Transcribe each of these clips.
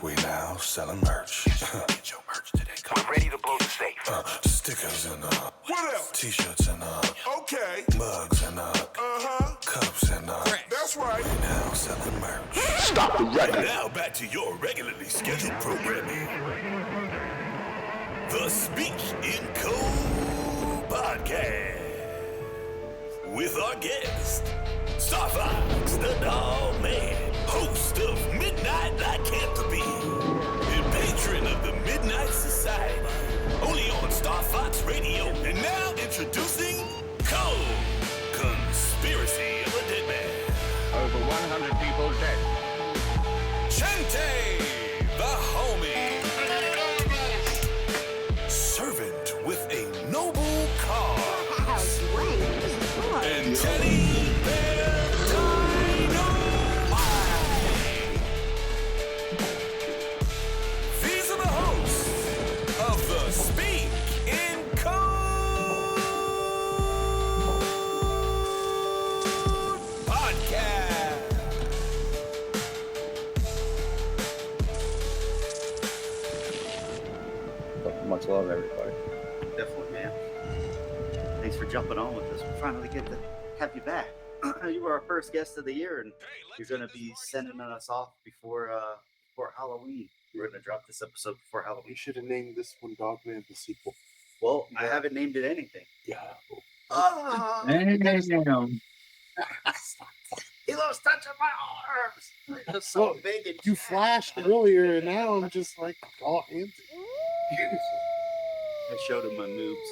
We now selling merch. Get your merch today. We're ready to blow the safe. Stickers and What else? T-shirts and Okay. mugs and cups and That's right. we now selling merch. Stop the record. And now back to your regularly scheduled programming. The Speak in Code Podcast. With our guest, Starfox, the Dogman, host of Midnight Lycanthropy, and patron of the Midnight Society. Only on Starfox Radio. And now introducing Code, Conspiracy of a Dead Man. Over 100 people dead. Chente, the homie. Servant with a noble cause. And Kenny Thibodeau. These are the hosts of the Speak in Code Podcast. Much love, everybody. Definitely, man. Thanks for jumping on with us. We finally get to have you back. You were our first guest of the year, and you're going to be sending us off before Halloween. We're going to drop this episode before Halloween. We should have named this one Dogman the sequel. Well, I haven't named it anything. Yeah. Oh, Damn. he loves touching my arms. They're so Well, big and You flashed earlier, and now I'm just like all empty. I showed him my moves.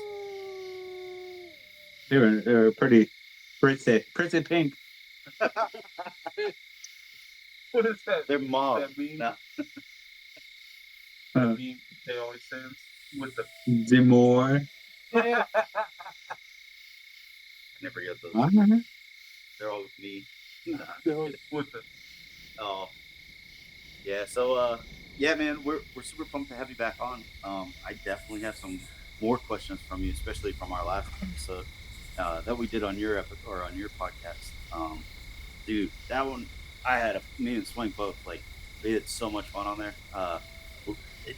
They were pretty pretty pink. What is that? They're mauve. That mean? No. Meme they always say with the Demore. I never get those. They're all with me. with the Oh, yeah. So, yeah, man, we're super pumped to have you back on. I definitely have some more questions from you, especially from our last episode that we did on your on your podcast. Dude, that one me and Swing both we had so much fun on there.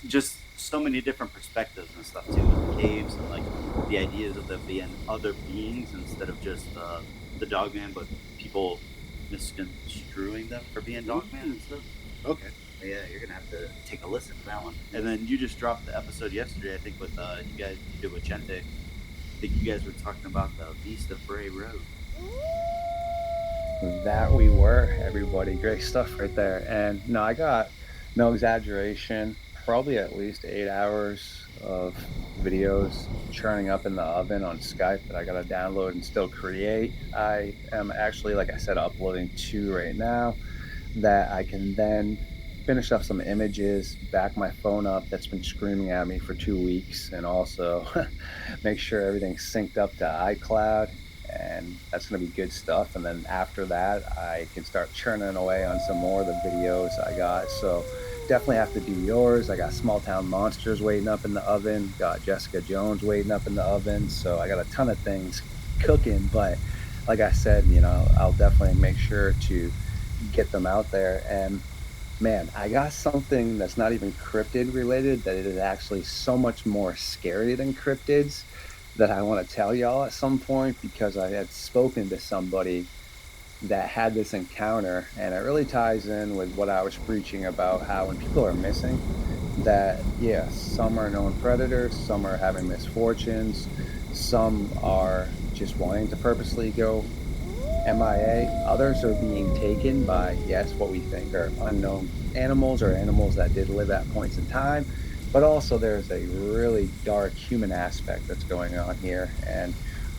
Just so many different perspectives and stuff too, with the caves and the ideas of them being other beings instead of just the Dogman, but people misconstruing them for being Dogman and stuff. Okay. Yeah, you're gonna have to take a listen to that one. And then you just dropped the episode yesterday, I think, with you did with Chente. I think you guys were talking about the Beast of Bray Road. That we were, everybody. Great stuff right there. And no, I got no exaggeration, probably at least 8 hours of videos churning up in the oven on Skype that I got to download and still create. I am actually, like I said, uploading 2 right now that I can then finish up some images, back my phone up that's been screaming at me for 2 weeks, and also make sure everything's synced up to iCloud. And that's going to be good stuff. And then after that, I can start churning away on some more of the videos I got. So definitely have to do yours. I got Small Town Monsters waiting up in the oven. Got Jessica Jones waiting up in the oven. So I got a ton of things cooking. But like I said, I'll definitely make sure to get them out there. And man, I got something that's not even cryptid related, that it is actually so much more scary than cryptids, that I want to tell y'all at some point, because I had spoken to somebody that had this encounter, and it really ties in with what I was preaching about, how when people are missing, that some are known predators, some are having misfortunes, some are just wanting to purposely go MIA, others are being taken by what we think are unknown animals, or animals that did live at points in time. But also there's a really dark human aspect that's going on here. And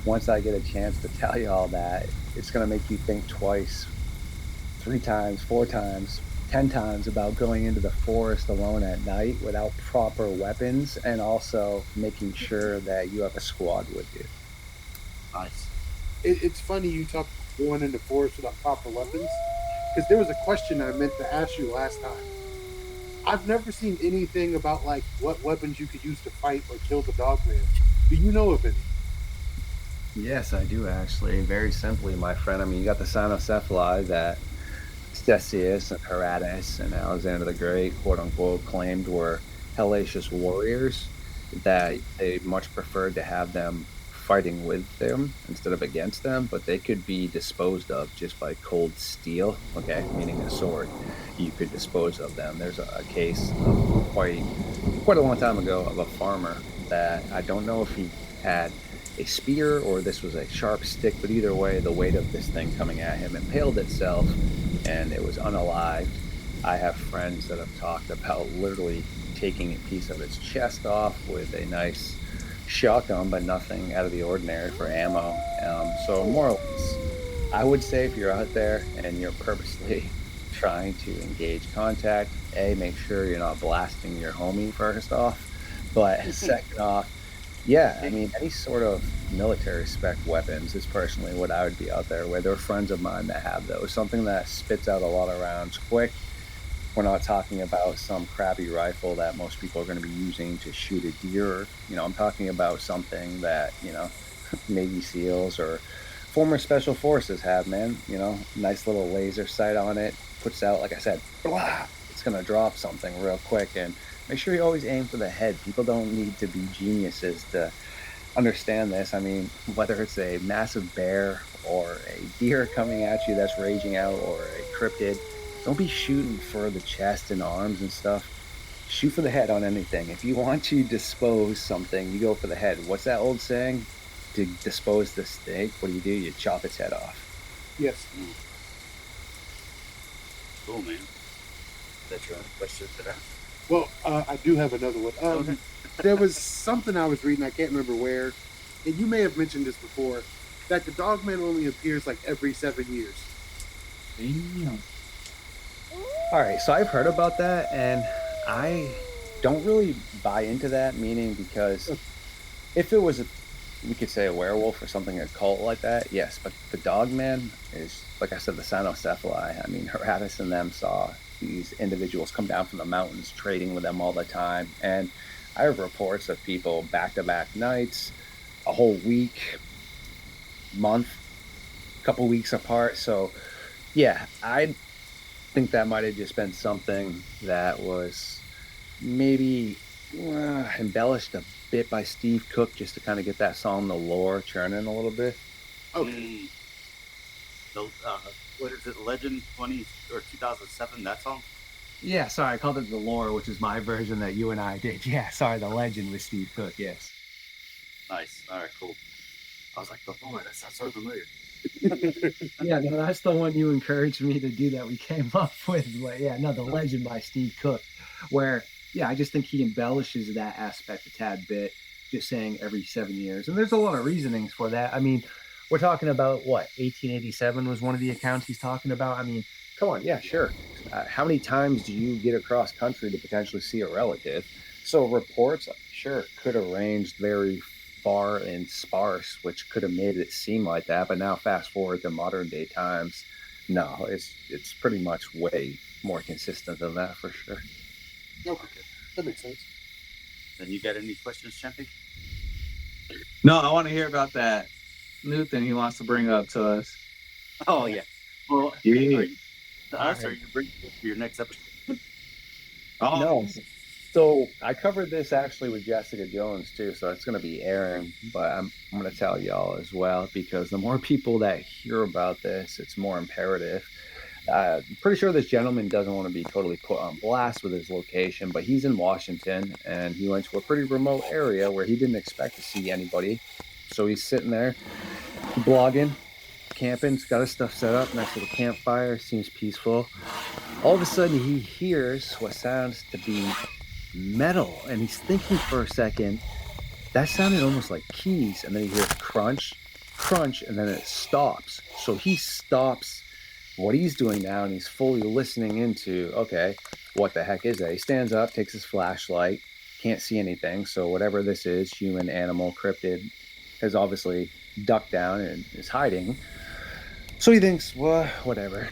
once I get a chance to tell you all that, it's going to make you think twice, 3 times, 4 times, 10 times about going into the forest alone at night without proper weapons, and also making sure that you have a squad with you. Nice. It's funny you talk going into forest without proper weapons, because there was a question I meant to ask you last time. I've never seen anything about what weapons you could use to fight or kill the Dogman. Do you know of any? Yes, I do actually. Very simply, my friend. I mean, you got the cynocephali that Theseus and Herodotus and Alexander the Great, quote unquote, claimed were hellacious warriors, that they much preferred to have them fighting with them instead of against them, but they could be disposed of just by cold steel, okay, meaning a sword. You could dispose of them. There's a case of quite a long time ago of a farmer that I don't know if he had a spear or this was a sharp stick, but either way, the weight of this thing coming at him impaled itself and it was unalived. I have friends that have talked about literally taking a piece of its chest off with a nice shotgun, but nothing out of the ordinary for ammo. So more or less, I would say if you're out there and you're purposely trying to engage contact, make sure you're not blasting your homie first off, but second off, yeah, I mean, any sort of military spec weapons is personally what I would be out there with. There are friends of mine that have those, something that spits out a lot of rounds quick. We're not talking about some crappy rifle that most people are going to be using to shoot a deer. I'm talking about something that, Navy SEALs or former Special Forces have, man. Nice little laser sight on it, puts out, like I said, blah, it's going to drop something real quick. And make sure you always aim for the head. People don't need to be geniuses to understand this. I mean, whether it's a massive bear or a deer coming at you that's raging out or a cryptid, don't be shooting for the chest and arms and stuff. Shoot for the head on anything. If you want to dispose something, you go for the head. What's that old saying? To dispose the snake, what do? You chop its head off. Yes. Cool, man. That's your question for that. Well, I do have another one. There was something I was reading, I can't remember where, and you may have mentioned this before, that the Dogman only appears like every 7 years. Damn. All right, so I've heard about that, and I don't really buy into that, meaning because if it was, we could say a werewolf or something, a cult like that, yes, but the Dogman is, like I said, the cynocephali. I mean, Herodotus and them saw these individuals come down from the mountains trading with them all the time, and I have reports of people back-to-back nights, a whole week, month, a couple weeks apart. So yeah, I think that might have just been something that was maybe embellished a bit by Steve Cook just to kind of get that song, The Lore, churning a little bit. Okay. What is it, Legend 20 or 2007, that song? Yeah, sorry, I called it The Lore, which is my version that you and I did. Yeah, sorry, The Legend with Steve Cook, yes. Nice. All right, cool. I was like, The Lore, that sounds so familiar. Yeah, no, that's the one you encouraged me to do that we came up with. But yeah, no, The Legend by Steve Cook, where, yeah, I just think he embellishes that aspect a tad bit, just saying every 7 years. And there's a lot of reasonings for that. I mean, we're talking about, 1887 was one of the accounts he's talking about. I mean, come on, yeah, sure. How many times do you get across country to potentially see a relative? So reports, sure, could have ranged very far and sparse, which could have made it seem like that. But now fast forward to modern day times, no, it's pretty much way more consistent than that for sure. Okay, that makes sense. Then you got any questions, Champion? No, I want to hear about that new thing he wants to bring up to us. Oh, yeah. Well, Yeah. Or you bring it for your next episode. Oh, No. So I covered this actually with Jessica Jones too, so it's going to be airing, but I'm going to tell y'all as well, because the more people that hear about this, it's more imperative. I'm pretty sure this gentleman doesn't want to be totally put on blast with his location, but he's in Washington, and he went to a pretty remote area where he didn't expect to see anybody. So he's sitting there, blogging, camping, he's got his stuff set up next to the campfire, seems peaceful. All of a sudden, he hears what sounds to be metal, and he's thinking for a second, that sounded almost like keys, and then he hears crunch, crunch, and then it stops. So he stops what he's doing now, and he's fully listening into, okay, what the heck is that? He stands up, takes his flashlight, can't see anything, so whatever this is, human, animal, cryptid, has obviously ducked down and is hiding. So he thinks, well, whatever.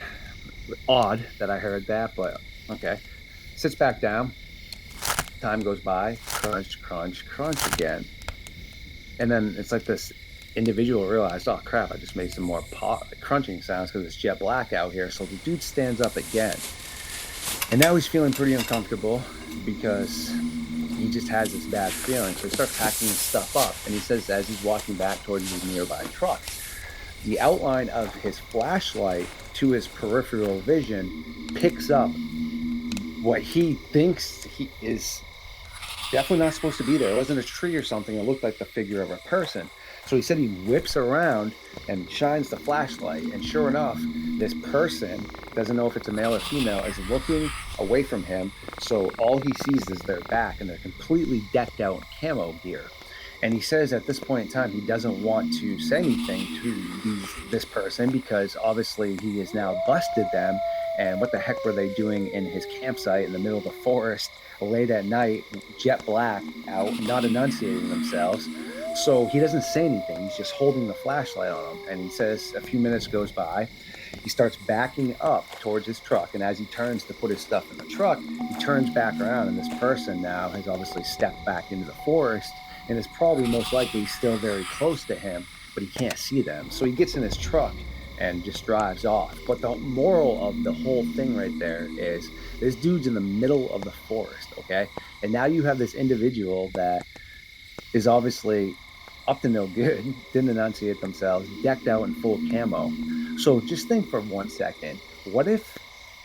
Odd that I heard that, but okay. Sits back down. Time goes by. Crunch, crunch, crunch again. And then it's like this individual realized, oh crap, I just made some more crunching sounds because it's jet black out here. So the dude stands up again. And now he's feeling pretty uncomfortable because he just has this bad feeling. So he starts packing his stuff up. And he says as he's walking back towards his nearby truck, the outline of his flashlight to his peripheral vision picks up what he thinks he is definitely not supposed to be there. It wasn't a tree or something. It looked like the figure of a person. So he said he whips around and shines the flashlight. And sure enough, this person, doesn't know if it's a male or female, is looking away from him. So all he sees is their back, and they're completely decked out in camo gear. And he says at this point in time, he doesn't want to say anything to this person because obviously he has now busted them. And what the heck were they doing in his campsite in the middle of the forest late at night, jet black out, not enunciating themselves? So he doesn't say anything. He's just holding the flashlight on him. And he says a few minutes goes by. He starts backing up towards his truck. And as he turns to put his stuff in the truck, he turns back around. And this person now has obviously stepped back into the forest and is probably most likely still very close to him, but he can't see them. So he gets in his truck and just drives off. But the moral of the whole thing right there is this dude's in the middle of the forest, okay? And now you have this individual that is obviously up to no good, didn't enunciate themselves, decked out in full camo. So just think for 1 second, what if,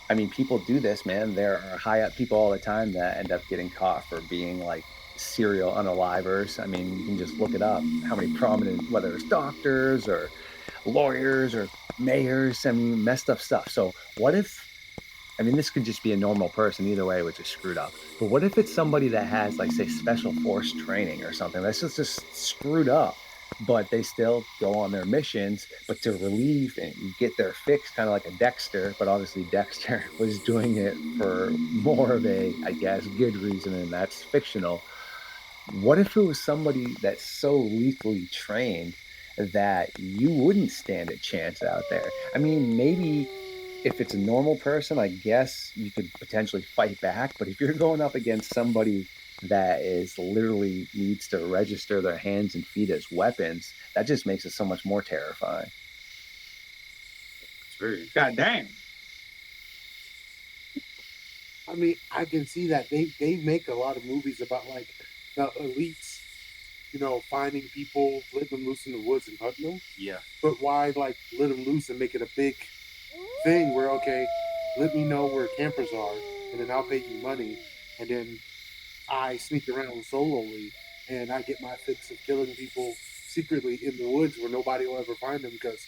I mean, people do this, man. There are high up people all the time that end up getting caught for being like serial unalivers. I mean, you can just look it up, how many prominent, whether it's doctors or lawyers or mayors, I mean, messed up stuff. So what if, I mean, this could just be a normal person either way, which is screwed up. But what if it's somebody that has, like, say, special force training or something that's just screwed up, but they still go on their missions, but to relieve and get their fix, kind of like a Dexter, but obviously Dexter was doing it for more of a, I guess, good reason, and that's fictional. What if it was somebody that's so lethally trained that you wouldn't stand a chance out there? I mean, maybe if it's a normal person, I guess you could potentially fight back. But if you're going up against somebody that is literally needs to register their hands and feet as weapons, that just makes it so much more terrifying. It's very God damn. I mean, I can see that they make a lot of movies about like the elites, you know, finding people, letting them loose in the woods and hunting them. yeah. But why like let them loose and make it a big thing where, okay, let me know where campers are and then I'll pay you money, and then I sneak around solely and I get my fix of killing people secretly in the woods where nobody will ever find them, because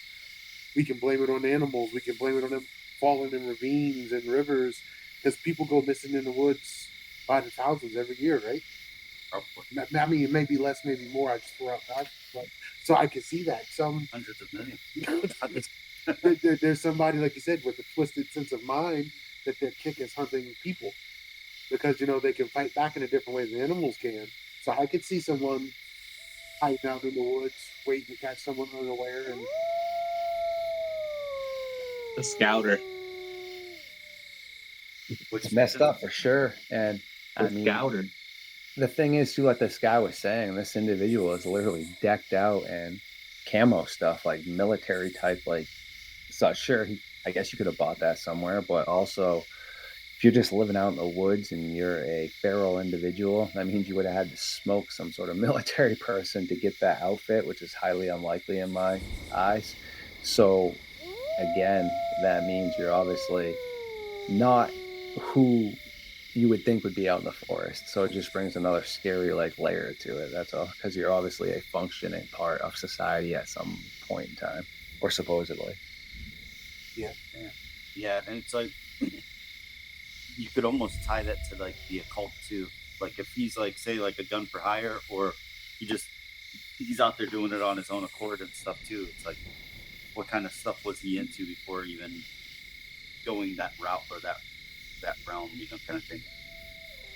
we can blame it on animals, we can blame it on them falling in ravines and rivers, because people go missing in the woods by the thousands every year, right? Probably. I mean, it may be less, maybe more. I just throw out that, but so I can see that some Hundreds of millions. there's somebody, like you said, with a twisted sense of mind that their kick is hunting people, because you know they can fight back in a different way than animals can. So I could see someone hiding out in the woods, waiting to catch someone unaware, and The scouter. It's messed up for sure. And I mean, Scouter. the thing is too, like this guy was saying, this individual is literally decked out in camo stuff, like military type, like, so sure, I guess you could have bought that somewhere, but also if you're just living out in the woods and you're a feral individual, that means you would have had to smoke some sort of military person to get that outfit, which is highly unlikely in my eyes. So again, that means you're obviously not who you would think would be out in the forest. So it just brings another scary like layer to it. That's all, because you're obviously a functioning part of society at some point in time, or supposedly. Yeah, and it's like you could almost tie that to like the occult too. Like if he's like, say, like a gun for hire, or he's out there doing it on his own accord and stuff too. It's like, what kind of stuff was he into before even going that route or that realm, you know, kind of thing.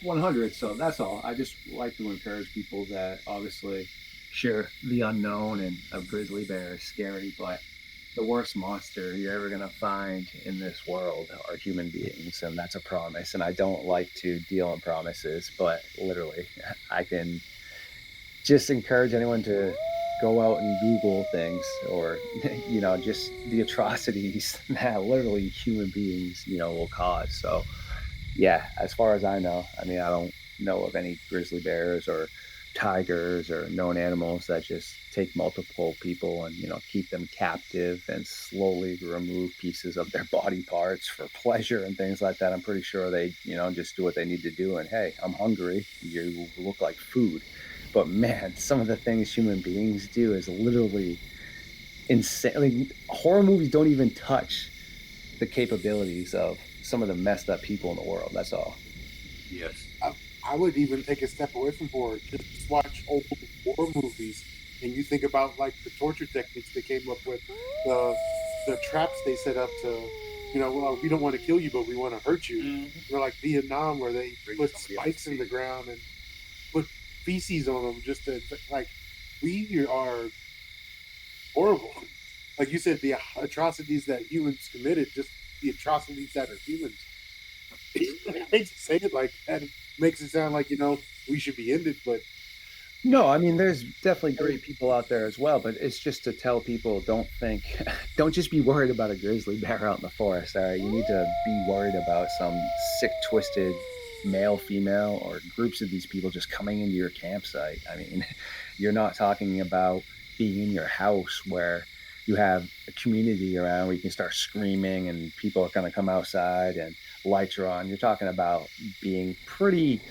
100. So that's all. I just like to encourage people that obviously, sure, the unknown and a grizzly bear is scary, but the worst monster you're ever going to find in this world are human beings, and that's a promise. And I don't like to deal in promises, but literally, I can just encourage anyone to go out and Google things, or just the atrocities that literally human beings will cause. So yeah, as far as I know, I mean, I don't know of any grizzly bears or tigers or known animals that just take multiple people and keep them captive and slowly remove pieces of their body parts for pleasure and things like that. I'm pretty sure they just do what they need to do, and hey, I'm hungry, you look like food. But man, some of the things human beings do is literally insane. Like, horror movies don't even touch the capabilities of some of the messed up people in the world. That's all. Yes. I would even take a step away from horror. Just watch old horror movies, and you think about like the torture techniques they came up with, the traps they set up to, we don't want to kill you, but we want to hurt you. Mm-hmm. Or like Vietnam, where they Bring put somebody spikes in the ground and put feces on them just to like. We are horrible. Like you said, the atrocities that humans committed, just the atrocities that are humans. They just say it like that. It makes it sound like, we should be ended, but No, I mean, there's definitely great people out there as well, but it's just to tell people, don't just be worried about a grizzly bear out in the forest. All right, you need to be worried about some sick, twisted male, female, or groups of these people just coming into your campsite. I mean, you're not talking about being in your house where you have a community around where you can start screaming and people are going to come outside and lights are on. You're talking about being pretty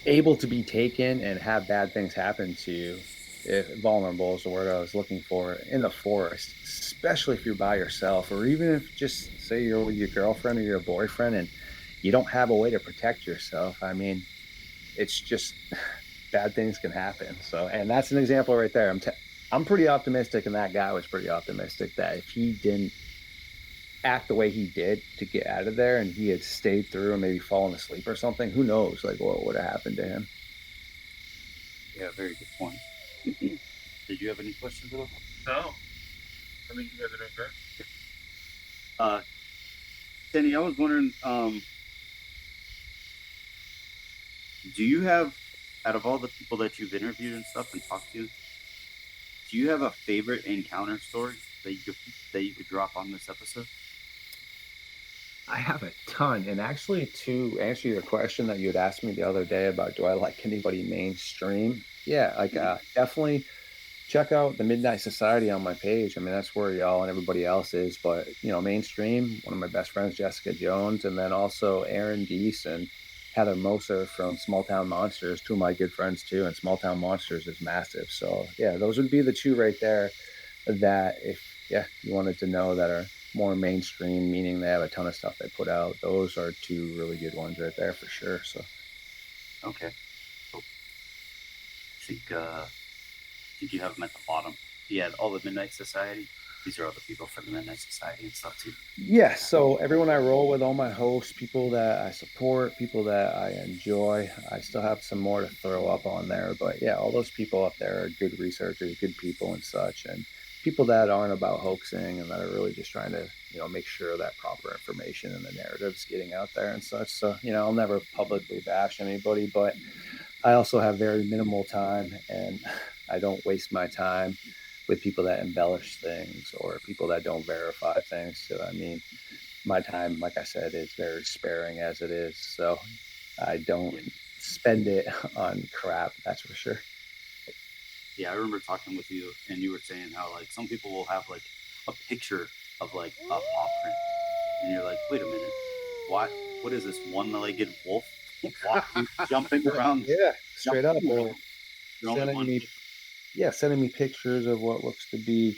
able to be taken and have bad things happen to you. If vulnerable is the word I was looking for, in the forest, especially if you're by yourself, or even if just say you're with your girlfriend or your boyfriend and you don't have a way to protect yourself. I mean, it's just bad things can happen. So, and that's an example right there. I'm pretty optimistic, and that guy was pretty optimistic that if he didn't act the way he did to get out of there and he had stayed through and maybe fallen asleep or something, who knows like what would have happened to him. Yeah, very good point. Did you have any questions at all? No. I think you guys are doing great. Kenny, I was wondering, do you have, out of all the people that you've interviewed and stuff and talked to, do you have a favorite encounter story that you could drop on this episode? I have a ton. And actually, to answer your question that you had asked me the other day about do I like anybody mainstream? Yeah, like definitely check out the Midnight Society on my page. I mean, that's where y'all and everybody else is. But, mainstream, one of my best friends, Jessica Jones, and then also Aaron Deese and Heather Moser from Small Town Monsters, two of my good friends too. And Small Town Monsters is massive. So, yeah, those would be the two right there that if you wanted to know that are more mainstream, meaning they have a ton of stuff they put out. Those are two really good ones right there for sure. So, okay, cool. I think you have them at the bottom. Yeah, all the Midnight Society. These are all the people from the Midnight Society and stuff too. Yeah, so everyone I roll with, all my hosts, people that I support, people that I enjoy. I still have some more to throw up on there, but yeah, all those people up there are good researchers, good people and such, and people that aren't about hoaxing and that are really just trying to, make sure that proper information and the narrative's getting out there and such. So, I'll never publicly bash anybody, but I also have very minimal time and I don't waste my time with people that embellish things or people that don't verify things. So, I mean, my time, like I said, is very sparing as it is. So I don't spend it on crap, that's for sure. Yeah, I remember talking with you and you were saying how like some people will have like a picture of like a paw print. And you're like, wait a minute, what is this one-legged wolf jumping around? Yeah, straight up. Or sending me pictures of what looks to be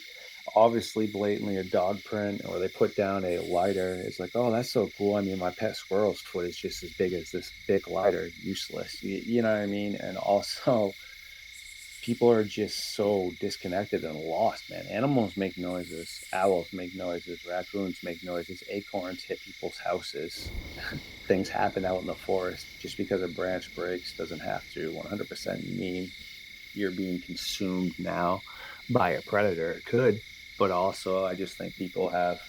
obviously blatantly a dog print, or they put down a lighter. It's like, oh, that's so cool. I mean, my pet squirrel's foot is just as big as this big lighter. Useless. You know what I mean? And also, people are just so disconnected and lost, man. Animals make noises. Owls make noises. Raccoons make noises. Acorns hit people's houses. Things happen out in the forest. Just because a branch breaks doesn't have to 100% mean you're being consumed now by a predator. It could, but also I just think people have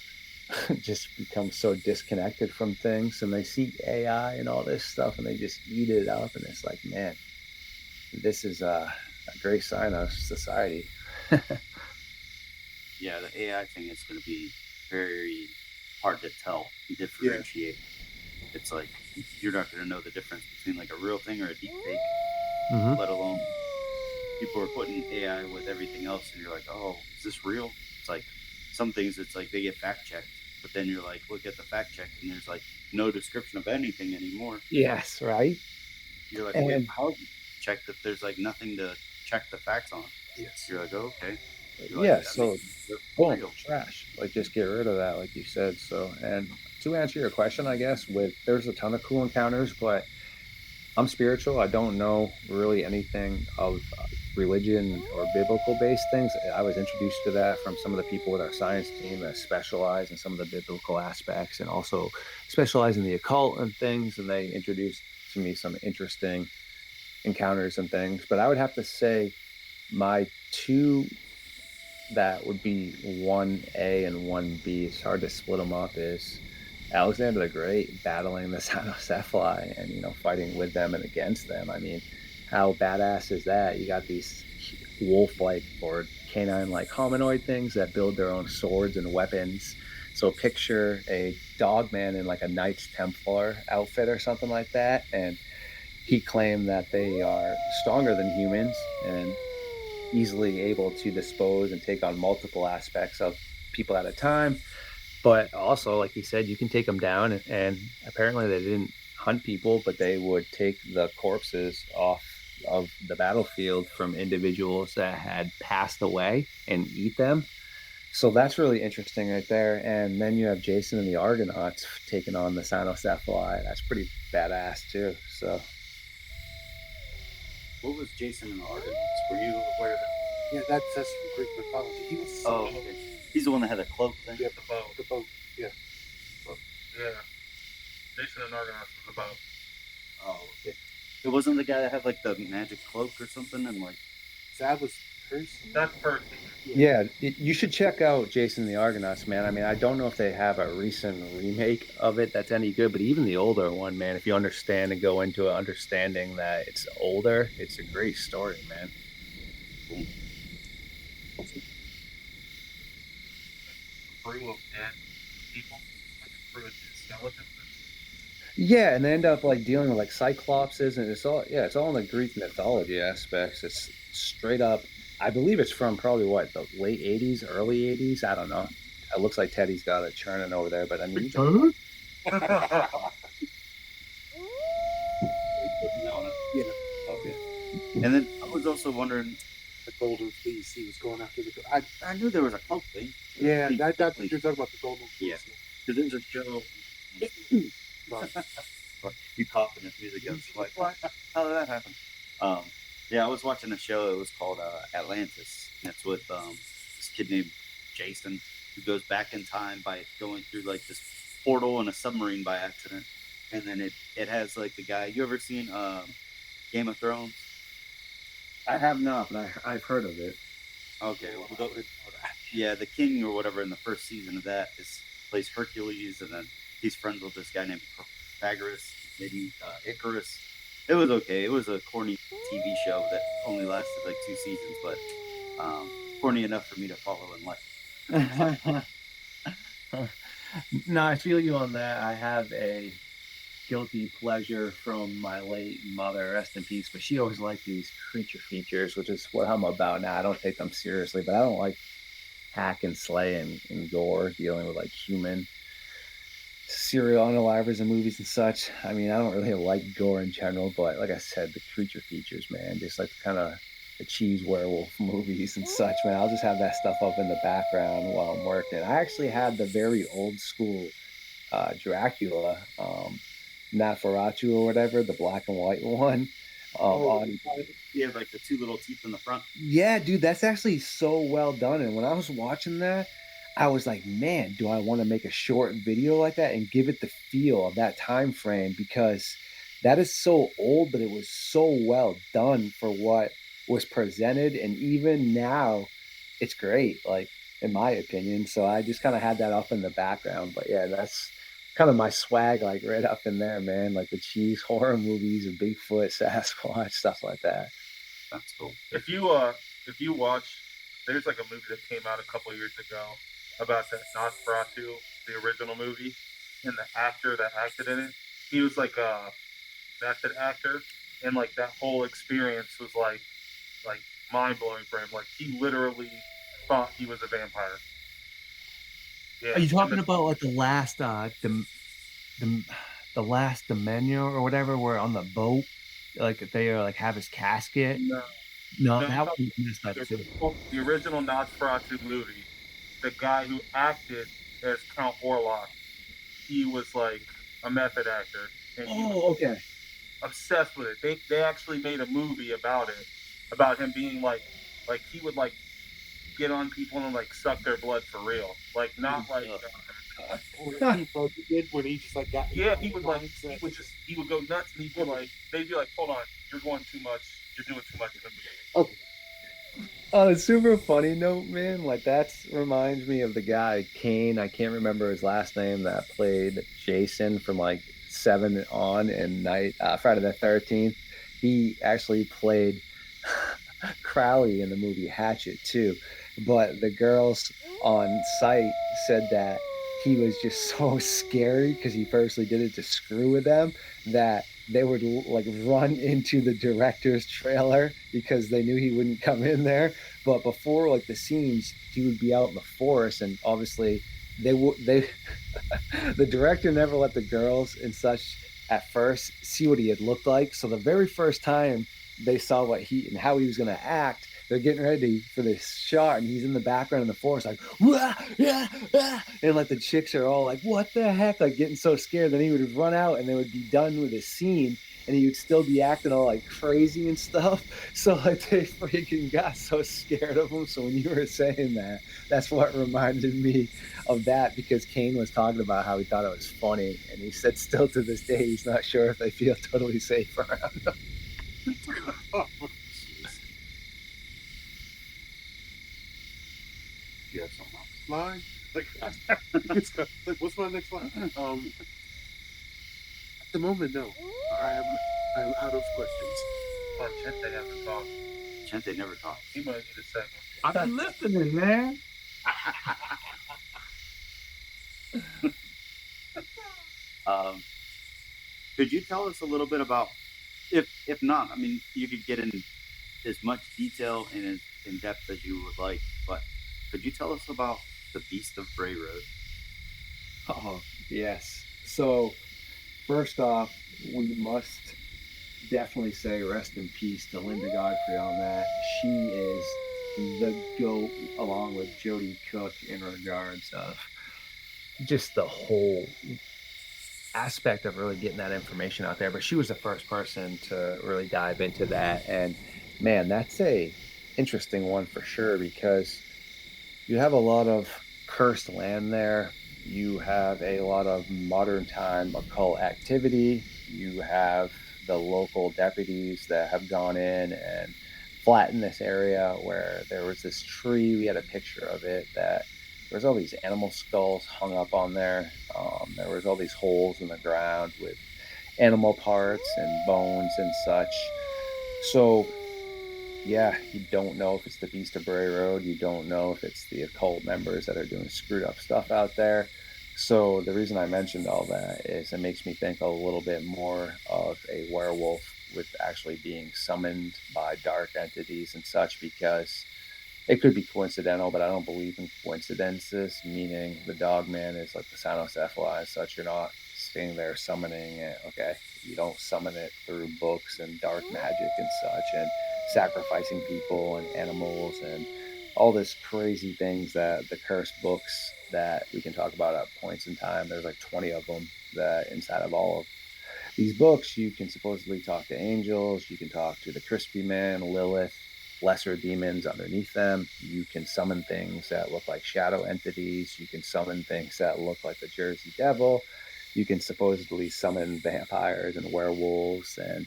just become so disconnected from things, and they see AI and all this stuff and they just eat it up, and it's like, man, this is a great sign of society. Yeah, the AI thing is going to be very hard to tell and differentiate. It's like you're not going to know the difference between like a real thing or a deep fake, let alone people are putting AI with everything else, and you're like, oh, is this real? It's like some things, it's like they get fact checked, but then you're like, look at the fact check, and there's like no description of anything anymore. Yes, right. You're like, And- wait, how check that there's like nothing to check the facts on? Yes. You're like, oh, okay. You're Yeah, like, that so makes it boom, real. trash. Like just get rid of that, like you said. So, and to answer your question, I guess there's a ton of cool encounters, but I'm spiritual. I don't know really anything of religion or biblical based things. I was introduced to that from some of the people with our science team that specialize in some of the biblical aspects and also specialize in the occult and things. And they introduced to me some interesting encounters and things. But I would have to say my two that would be 1A and 1B. It's hard to split them up. Is Alexander the Great battling the Cynocephali and, fighting with them and against them. I mean, how badass is that? You got these wolf-like or canine-like hominoid things that build their own swords and weapons. So picture a dogman in like a Knights Templar outfit or something like that. And he claimed that they are stronger than humans and easily able to dispose and take on multiple aspects of people at a time. But also, like he said, you can take them down, and apparently they didn't hunt people, but they would take the corpses off of the battlefield from individuals that had passed away and eat them. So that's really interesting right there. And then you have Jason and the Argonauts taking on the Cynocephali. That's pretty badass too. So What was Jason and the Argonauts? Were you aware of that? Yeah, that's from Greek mythology. He was Oh, okay. He's the one that had a cloak thing. Yeah, The boat. the boat. Yeah. Yeah. Jason and Argonauts was about. Oh, okay. It wasn't the guy that had like the magic cloak or something, and like So that was Percy. That's Percy. yeah, you should check out Jason and the Argonauts, man. I mean, I don't know if they have a recent remake of it that's any good, but even the older one, man, if you understand and go into it understanding that it's older, it's a great story, man. Crew of dead people, like a crew of skeletons. Yeah, and they end up like dealing with like cyclopses, and it's all in the Greek mythology aspects. It's straight up. I believe it's from probably what, the late '80s, early '80s. I don't know. It looks like Teddy's got it churning over there, but I mean, Yeah. okay. And then I was also wondering, The golden fleece. He was going after the. I knew there was a cloak thing. Yeah, that's what you're talking about, the golden Yeah. fleece. Because there's a show. You coughing if music goes like, what? How did that happen? Yeah, I was watching a show. It was called Atlantis. And it's with this kid named Jason who goes back in time by going through like this portal in a submarine by accident. And then it has like the guy. You ever seen Game of Thrones? I have not, but I've heard of it. Okay. Well, yeah, the king or whatever in the first season of that plays Hercules, and then he's friends with this guy named Pythagoras, maybe Icarus. It was okay. It was a corny TV show that only lasted like 2 seasons, but corny enough for me to follow and like. No, I feel you on that. I have a guilty pleasure from my late mother, rest in peace, but she always liked these creature features, which is what I'm about now. I don't take them seriously, but I don't like hack and slay and gore, dealing with like human serial unalivers and movies and such. I mean, I don't really like gore in general, but like I said, the creature features, man, just like kind of the cheese werewolf movies and such, man. I'll just have that stuff up in the background while I'm working. I actually had the very old school Dracula, Nosferatu or whatever, the black and white one. On You have like the 2 little teeth in the front. Yeah, dude, that's actually so well done. And when I was watching that, I was like, man, do I want to make a short video like that and give it the feel of that time frame? Because that is so old, but it was so well done for what was presented. And even now, it's great, like, in my opinion. So I just kind of had that up in the background. But yeah, that's kind of my swag, like right up in there, man. Like the cheese horror movies and Bigfoot, Sasquatch, stuff like that. That's cool. If you watch, there's like a movie that came out a couple years ago about that Nosferatu, the original movie, and the actor that acted in it. He was like a method actor, and like that whole experience was like mind blowing for him. Like he literally thought he was a vampire. Yeah. Are you talking and about like the last the last Domino or whatever, where on the boat, like they are like have his casket? No, No, no, that was messed up too. the original Nosferatu movie, the guy who acted as Count Orlok, he was like a method actor, and he was Oh, okay. obsessed with it. They actually made a movie about it, about him being like he would like get on people and like suck their blood for real, like not like. Or he did when he just like got. Yeah, he would like he would go nuts, and he'd be like, they'd be like, hold on, you're going too much, you're doing too much in the movie. Okay. On a super funny note, man, like that reminds me of the guy Kane. I can't remember his last name, that played Jason from like 7 on and Friday the 13th. He actually played Crowley in the movie Hatchet too. But the girls on site said that he was just so scary because he firstly did it to screw with them, that they would like run into the director's trailer because they knew he wouldn't come in there. But before like the scenes, he would be out in the forest, and obviously they the director never let the girls and such at first see what he had looked like. So the very first time they saw what he and how he was going to act, they're getting ready for this shot, and he's in the background in the forest, like, wah, yeah, ah, and like the chicks are all like, what the heck, like getting so scared. Then he would run out, and they would be done with his scene, and he would still be acting all like crazy and stuff. So like they freaking got so scared of him. So when you were saying that, that's what reminded me of that, because Kane was talking about how he thought it was funny, and he said still to this day he's not sure if they feel totally safe around him. Oh, you have something else? Line? Like, what's my next line? At the moment, no. I'm out of questions. But Chente hasn't talked. Chente never talks. He might need a second. I've been listening, man. Could you tell us a little bit about, if not, I mean, you could get in as much detail and as in depth as you would like, but could you tell us about the Beast of Bray Road? Oh, yes. So, first off, we must definitely say rest in peace to Linda Godfrey on that. She is the GOAT, along with Jody Cook, in regards of just the whole aspect of really getting that information out there. But she was the first person to really dive into that. And man, that's a interesting one for sure, because you have a lot of cursed land there. You have a lot of modern time occult activity. You have the local deputies that have gone in and flattened this area where there was this tree. We had a picture of it that there was all these animal skulls hung up on there. There was all these holes in the ground with animal parts and bones and such. So yeah, you don't know if it's the Beast of Bray Road. You don't know if it's the occult members that are doing screwed up stuff out there. So the reason I mentioned all that is it makes me think a little bit more of a werewolf with actually being summoned by dark entities and such, because it could be coincidental, but I don't believe in coincidences, meaning the dogman is like the cynocephala and such. You're not sitting there summoning it. Okay, you don't summon it through books and dark magic and such, and sacrificing people and animals and all this crazy things that the cursed books that we can talk about at points in time. There's like 20 of them that inside of all of these books, you can supposedly talk to angels, you can talk to the Crispy Man, Lilith, lesser demons underneath them. You can summon things that look like shadow entities. You can summon things that look like the Jersey Devil. You can supposedly summon vampires and werewolves and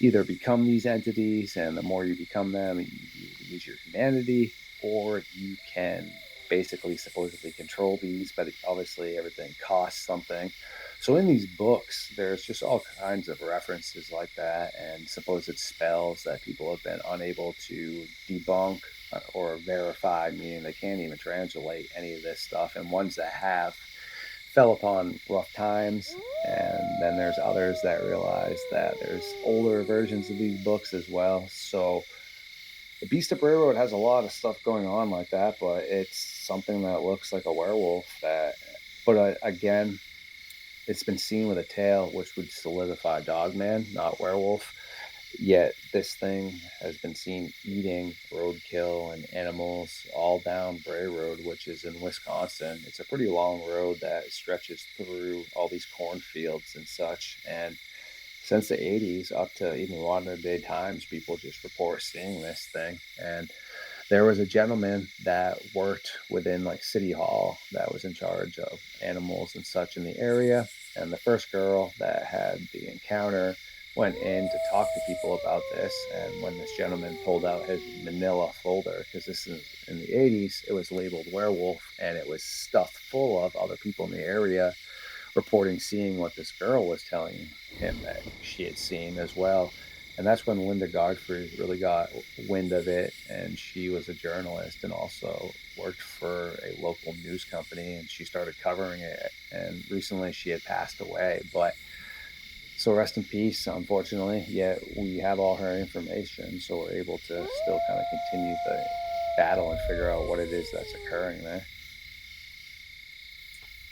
either become these entities, and the more you become them, you use your humanity, or you can basically supposedly control these, but obviously everything costs something. So in these books, there's just all kinds of references like that and supposed spells that people have been unable to debunk or verify, meaning they can't even translate any of this stuff. And ones that have fell upon rough times. And then there's others that realize that there's older versions of these books as well. So the Beast of Bray Road has a lot of stuff going on like that, but it's something that looks like a werewolf. But again, it's been seen with a tail, which would solidify Dogman, not werewolf. Yet this thing has been seen eating roadkill and animals all down Bray Road, which is in Wisconsin. It's a pretty long road that stretches through all these cornfields and such. And since the 80s up to even modern day times, people just report seeing this thing. And there was a gentleman that worked within like City Hall that was in charge of animals and such in the area. And the first girl that had the encounter went in to talk to people about this. And when this gentleman pulled out his manila folder, because this is in the 80s, it was labeled werewolf, and it was stuffed full of other people in the area reporting seeing what this girl was telling him that she had seen as well. And that's when Linda Godfrey really got wind of it. And she was a journalist and also worked for a local news company, and she started covering it. And recently she had passed away. But so rest in peace, unfortunately. Yet we have all her information, so we're able to still kind of continue the battle and figure out what it is that's occurring there.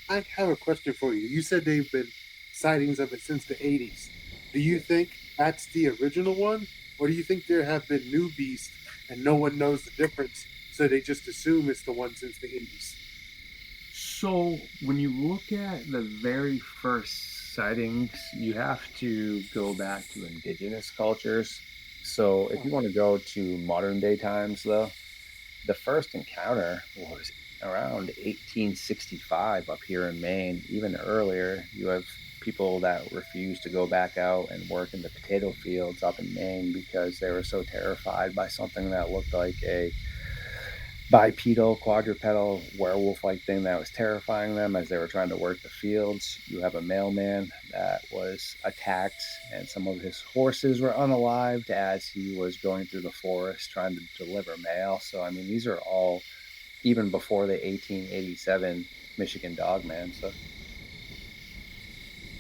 I have a question for you. You said they've been sightings of it since the 80s. Do you think that's the original one? Or do you think there have been new beasts and no one knows the difference, so they just assume it's the one since the 80s? So when you look at the very first sightings, you have to go back to indigenous cultures. So if you want to go to modern day times, though, the first encounter was around 1865 up here in Maine. Even earlier, you have people that refuse to go back out and work in the potato fields up in Maine because they were so terrified by something that looked like a bipedal, quadrupedal, werewolf-like thing that was terrifying them as they were trying to work the fields. You have a mailman that was attacked, and some of his horses were unalived as he was going through the forest trying to deliver mail. So, I mean, these are all even before the 1887 Michigan Dogman. So,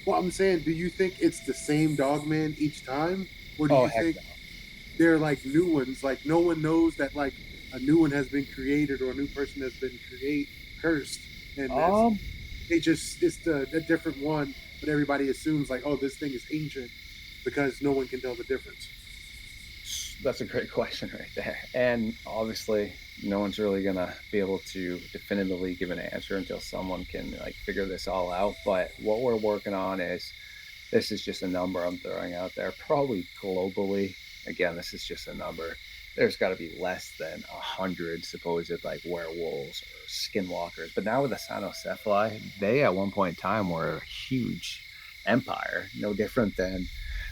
Well, I'm saying, do you think it's the same Dogman each time? Or do you think they're like new ones? Like no one knows that like a new one has been created or a new person has been cursed, and it's a different one, but everybody assumes like, oh, this thing is ancient because no one can tell the difference. That's a great question right there. And obviously, no one's really going to be able to definitively give an answer until someone can like figure this all out. But what we're working on is, this is just a number I'm throwing out there, probably globally. Again, this is just a number. There's got to be less than 100 supposed like werewolves or skinwalkers. But now with the cynocephali, they at one point in time were a huge empire, no different than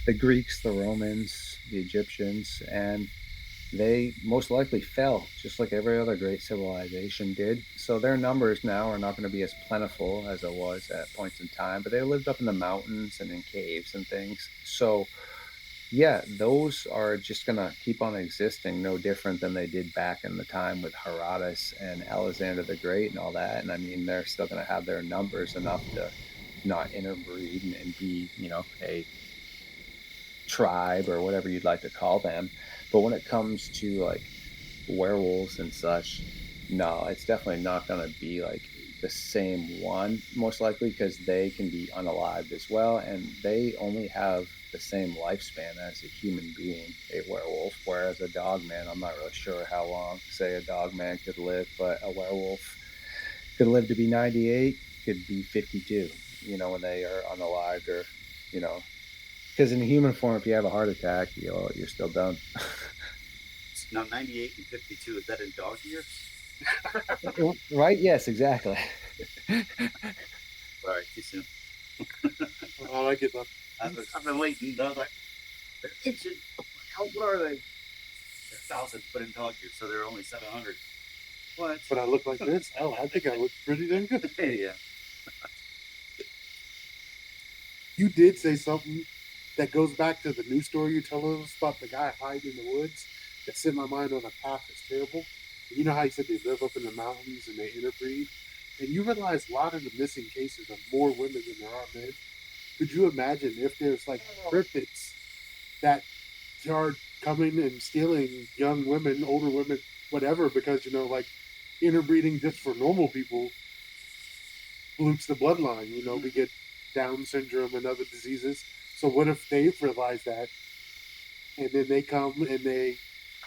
the Greeks, the Romans, the Egyptians, and they most likely fell just like every other great civilization did. So their numbers now are not going to be as plentiful as it was at points in time, but they lived up in the mountains and in caves and things. So yeah, those are just going to keep on existing, no different than they did back in the time with Herodotus and Alexander the Great and all that. And I mean, they're still going to have their numbers enough to not interbreed and be, a tribe or whatever you'd like to call them. But when it comes to like werewolves and such, no, it's definitely not going to be like the same one, most likely, because they can be unalived as well, and they only have the same lifespan as a human being, a werewolf, whereas a dogman, I'm not really sure how long, say, a dogman could live, but a werewolf could live to be 98, could be 52, when they are unalived, or, because in human form, if you have a heart attack, you're still done. Now, 98 and 52, is that in dog years? Right? Yes, exactly. Sorry, too soon. Oh, I get that. I've been waiting. I was like, they're ancient. What are they? They're 1,000, but in dog years, so they're only 700. What? But I look like this? Oh, I think I look pretty dang good. Yeah. you did say something that goes back to the news story you told us about the guy hiding in the woods that set my mind on a path that's terrible. And you know how you said they live up in the mountains and they interbreed? And you realize a lot of the missing cases are more women than there are men. Could you imagine if there's like cryptids that are coming and stealing young women, older women, whatever, because, like interbreeding just for normal people pollutes the bloodline. We get Down syndrome and other diseases. So what if they've realized that and then they come and they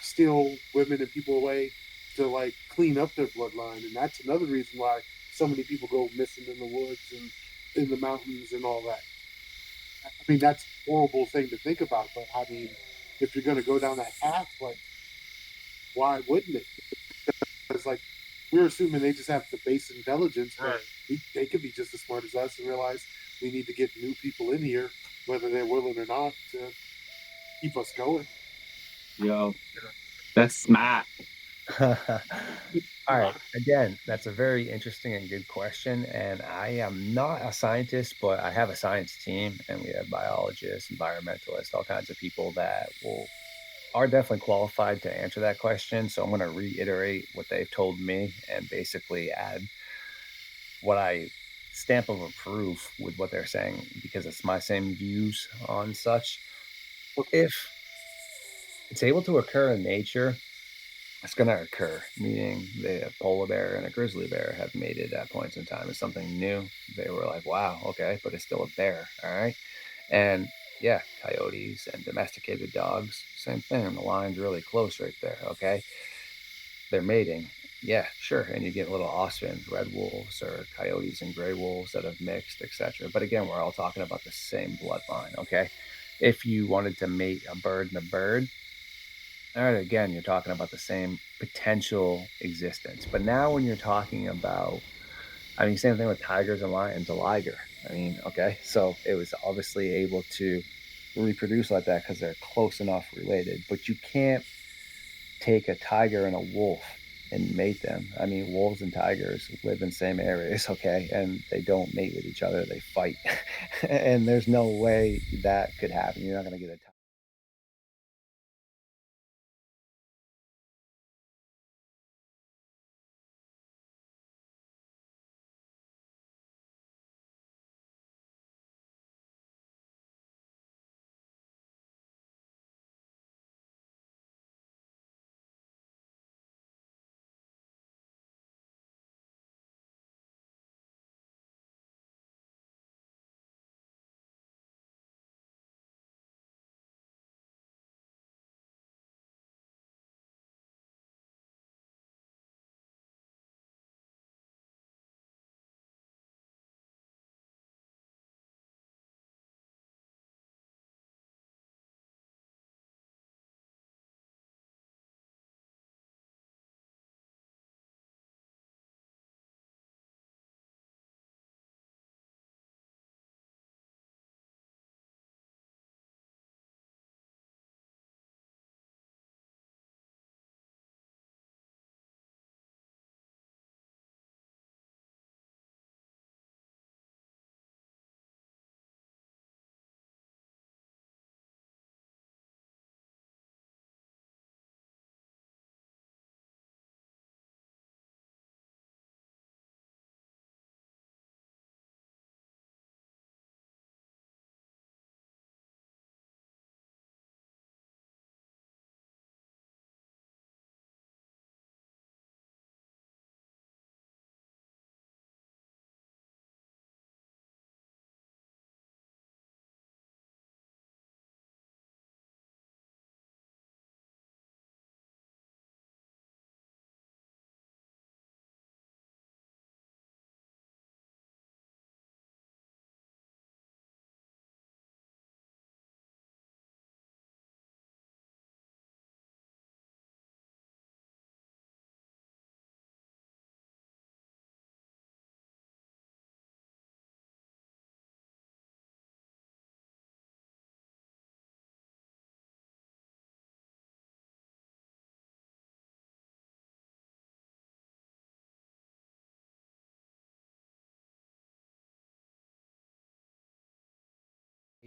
steal women and people away to like clean up their bloodline? And that's another reason why so many people go missing in the woods and in the mountains and all that. I mean, that's a horrible thing to think about, but I mean, if you're going to go down that path, like, why wouldn't it? It's like we're assuming they just have the base intelligence, but Right. they could be just as smart as us and realize we need to get new people in here, whether they're willing or not, to keep us going. Yo, that's smart. All right. Again, that's a very interesting and good question. And I am not a scientist, but I have a science team, and we have biologists, environmentalists, all kinds of people that are definitely qualified to answer that question. So I'm going to reiterate what they've told me and basically add what I stamp of approve with what they're saying, because it's my same views on such. If it's able to occur in nature, it's going to occur, meaning the polar bear and a grizzly bear have mated at points in time. It's something new. They were like, wow, okay, but it's still a bear, all right? And yeah, coyotes and domesticated dogs, same thing. The line's really close right there, okay? They're mating. Yeah, sure. And you get little offspring, red wolves or coyotes and gray wolves that have mixed, etc. But again, we're all talking about the same bloodline, okay? If you wanted to mate a bird and a bird, all right, again, you're talking about the same potential existence. But now when you're talking about, I mean, same thing with tigers and lions, a liger. I mean, okay, so it was obviously able to reproduce like that because they're close enough related. But you can't take a tiger and a wolf and mate them. I mean, wolves and tigers live in same areas, okay, and they don't mate with each other; they fight, and there's no way that could happen. You're not going to get a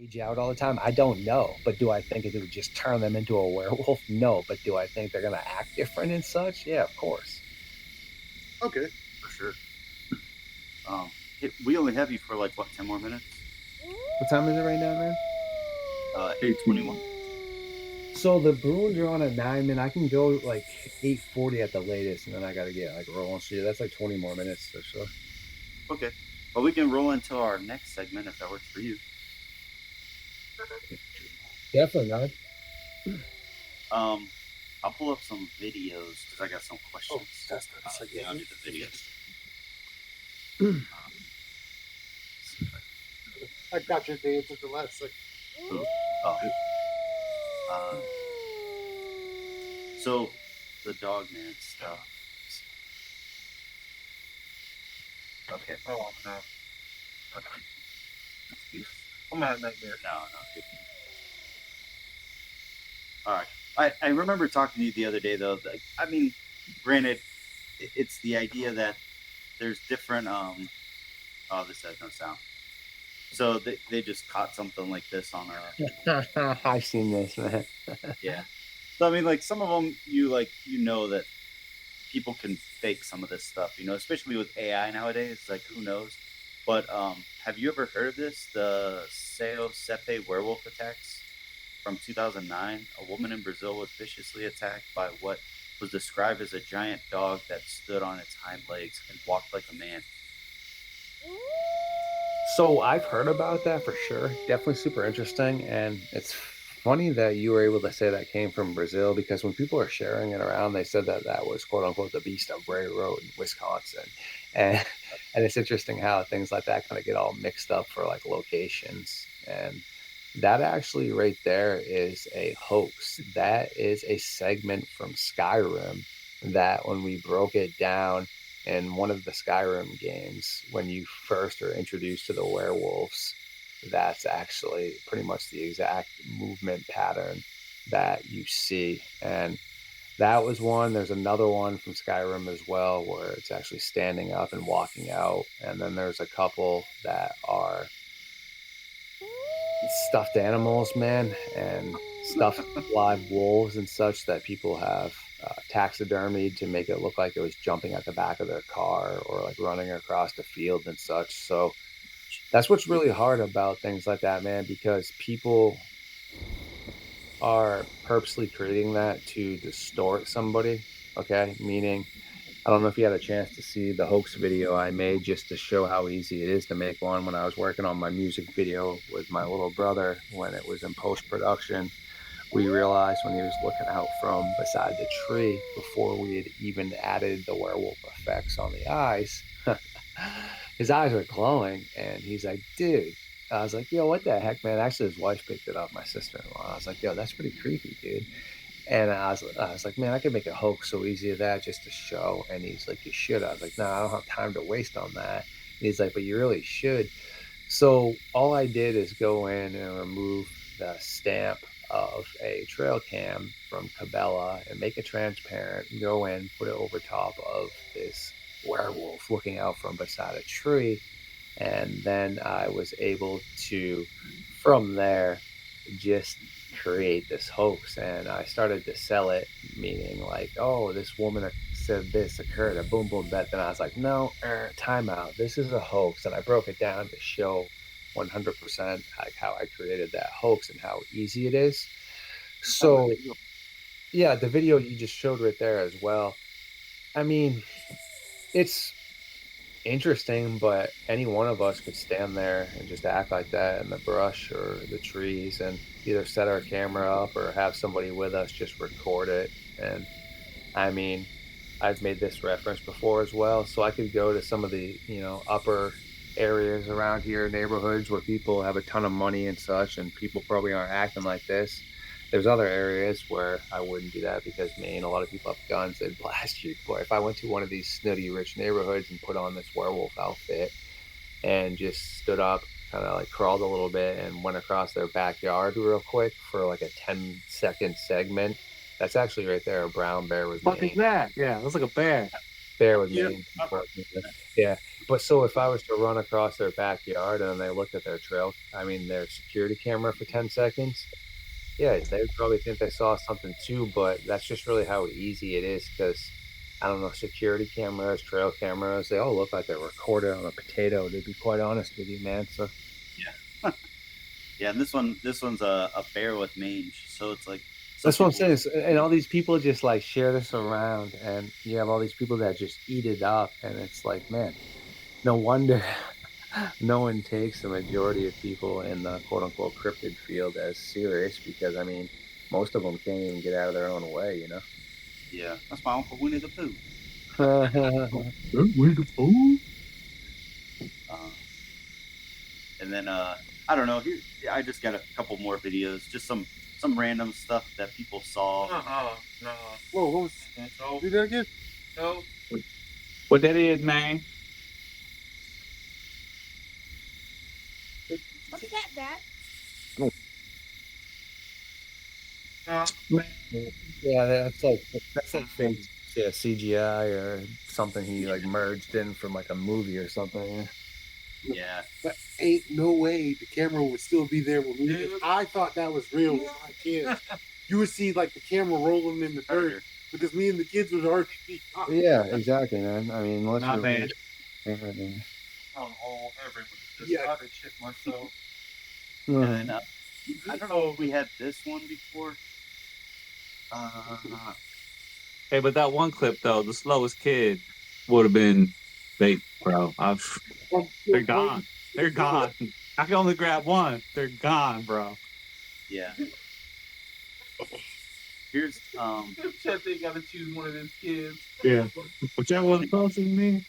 age out all the time? I don't know. But do I think it would just turn them into a werewolf? No. But do I think they're going to act different and such? Yeah, of course. Okay. For sure. We only have you for like, what, 10 more minutes? What time is it right now, man? 8:21. So the Bruins are on at 9, man. I can go like 8:40 at the latest, and then I got to get like rolling. So that's like 20 more minutes or so. Okay. Well, we can roll into our next segment if that works for you. Definitely not. I'll pull up some videos because I got some questions. Oh, that's good. It's like, I'll do the videos. I got your answer to the last second. So the Dogman stuff. Okay. Oh no. I'm at nightmare. No. All right. I remember talking to you the other day, though. I mean, granted, it's the idea that there's different. Oh, this has no sound. So they just caught something like this on a. I've seen this, man. Yeah. So I mean, like some of them, you know that people can fake some of this stuff, especially with AI nowadays. Like who knows? But have you ever heard of this? The Sao Sepe werewolf attacks from 2009. A woman in Brazil was viciously attacked by what was described as a giant dog that stood on its hind legs and walked like a man. So I've heard about that for sure. Definitely super interesting. And it's funny that you were able to say that came from Brazil, because when people are sharing it around, they said that was quote unquote the beast on Bray Road in Wisconsin. And it's interesting how things like that kind of get all mixed up for like locations. And that actually right there is a hoax. That is a segment from Skyrim that when we broke it down in one of the Skyrim games, when you first are introduced to the werewolves, that's actually pretty much the exact movement pattern that you see. And that was one. There's another one from Skyrim as well, where it's actually standing up and walking out. And then there's a couple that are stuffed animals, man, and stuffed live wolves and such that people have taxidermied to make it look like it was jumping at the back of their car or like running across the field and such. So that's what's really hard about things like that, man, because people are purposely creating that to distort somebody. Okay, meaning, I don't know if you had a chance to see the hoax video I made just to show how easy it is to make one when I was working on my music video with my little brother when it was in post-production. We realized when he was looking out from beside the tree before we had even added the werewolf effects on the eyes, his eyes were glowing, and he's like, dude. I was like, yo, what the heck, man? Actually, his wife picked it up, my sister-in-law. I was like, yo, that's pretty creepy, dude. And I was like, man, I could make a hoax so easy as that just to show. And he's like, you should. I was like, no, I don't have time to waste on that. And he's like, but you really should. So all I did is go in and remove the stamp of a trail cam from Cabela and make it transparent, go in, put it over top of this werewolf looking out from beside a tree. And then I was able to, from there, just create this hoax. And I started to sell it, meaning like, oh, this woman said this occurred, a boom, boom, bet. Then I was like, no, time out. This is a hoax. And I broke it down to show 100% like how I created that hoax and how easy it is. So yeah, the video you just showed right there as well. I mean, it's interesting, but any one of us could stand there and just act like that in the brush or the trees and either set our camera up or have somebody with us just record it. And I mean, I've made this reference before as well, so I could go to some of the upper areas around here, neighborhoods where people have a ton of money and such, and people probably aren't acting like this. There's other areas where I wouldn't do that because, man, a lot of people have guns, they'd blast you. But if I went to one of these snooty rich neighborhoods and put on this werewolf outfit and just stood up, kind of like crawled a little bit and went across their backyard real quick for like a 10-second segment, that's actually right there a brown bear with What is me. that? Yeah, it looks like a bear. Bear with Yeah. me. Yeah. But so if I was to run across their backyard and they looked at their their security camera for 10 seconds, yeah, they would probably think they saw something too, but that's just really how easy it is because I don't know, security cameras, trail cameras, they all look like they're recorded on a potato, to be quite honest with you, man. So Yeah. Yeah, and this one's a bear with mange, so it's like that's what I'm saying. And all these people just like share this around, and you have all these people that just eat it up, and it's like, man, no wonder no one takes the majority of people in the quote unquote cryptid field as serious because most of them can't even get out of their own way, you know. Yeah, that's my Uncle Winnie the Pooh. Winnie the Pooh. And then I don't know. Here, I just got a couple more videos, just some random stuff that people saw. No. Whoa, what was? No. Do that again? No. What that is, man? Look at that, Dad. No. Yeah, that's like fake CGI or something he like merged in from like a movie or something. Yeah. But ain't no way the camera would still be there when we. Dude. I thought that was real with my kids. You would see like the camera rolling in the dirt because me and the kids would already be. Yeah, exactly, man. Unless Not you're bad. everything. Everyone. Just Yeah. got to shit myself. And then I don't know if we had this one before. Hey, but that one clip though, the slowest kid would have been fake, bro. They're gone. They're gone. I can only grab one. They're gone, bro. Yeah. Here's Chet, they got to choose one of those kids. Yeah. Whichever one's closer to me.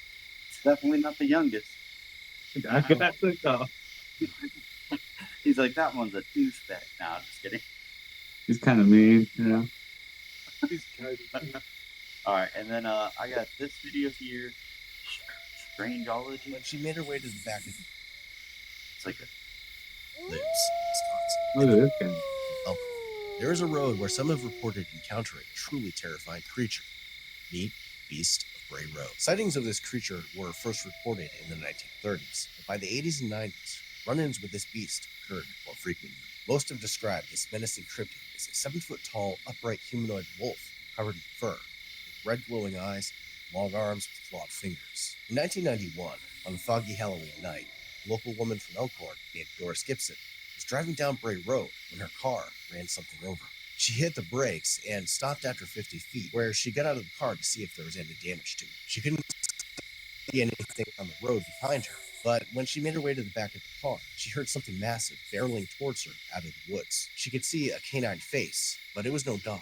it's definitely not the youngest. I got it though. He's like, that one's a douchebag. Nah, I'm just kidding. He's kind of mean, you know. All right, and then I got this video here. Strangeology. When she made her way to the back of the It's like a lives, Look Wisconsin. at this guy. Oh, there is a road where some have reported encountering a truly terrifying creature. Meet Beast of Bray Road. Sightings of this creature were first reported in the 1930s, but by the 80s and 90s, run-ins with this beast occurred more frequently. Most have described this menacing cryptid as a 7-foot-tall, upright humanoid wolf covered in fur, with red glowing eyes, long arms with clawed fingers. In 1991, on a foggy Halloween night, a local woman from Elkhorn named Doris Gibson was driving down Bray Road when her car ran something over. She hit the brakes and stopped after 50 feet, where she got out of the car to see if there was any damage to it. She couldn't see anything on the road behind her, but when she made her way to the back of the car, she heard something massive barreling towards her out of the woods. She could see a canine face, but it was no dog.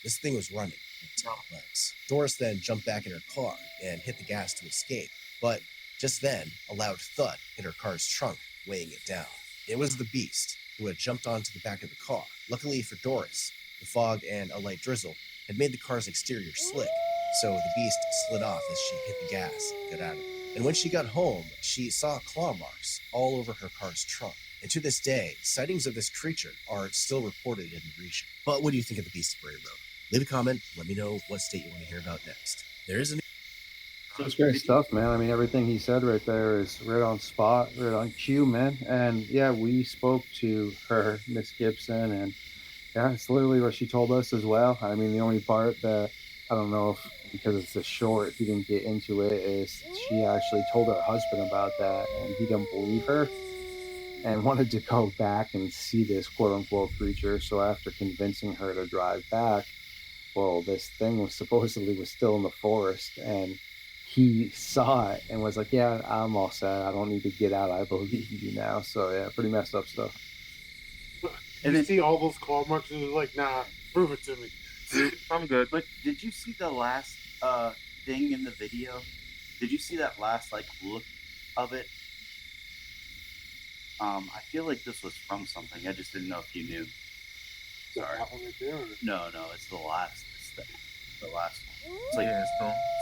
This thing was running on its hind legs. Doris then jumped back in her car and hit the gas to escape, but just then, a loud thud hit her car's trunk, weighing it down. It was the beast, who had jumped onto the back of the car. Luckily for Doris, the fog and a light drizzle had made the car's exterior slick, so the beast slid off as she hit the gas and got out of it. And when she got home, she saw claw marks all over her car's trunk. And to this day, sightings of this creature are still reported in the region. But what do you think of the Beast of Bray Road? Leave a comment. Let me know what state you want to hear about next. There is an... It's great stuff, man. Everything he said right there is right on spot, right on cue, man. And yeah, we spoke to her, Miss Gibson, and yeah, it's literally what she told us as well. The only part that I don't know if because it's a short, he didn't get into it, is she actually told her husband about that, and he didn't believe her and wanted to go back and see this quote-unquote creature. So after convincing her to drive back, well, this thing was supposedly still in the forest, and he saw it and was like, yeah, I'm all set. I don't need to get out. I believe you now. So yeah, pretty messed up stuff. And then see all those claw marks and it was like, nah, prove it to me. I'm good. But did you see the last thing in the video? Did you see that last look of it? I feel like this was from something. I just didn't know if you knew. Sorry. That one right there, or- No, it's the last. It's the last one. It's like Yeah,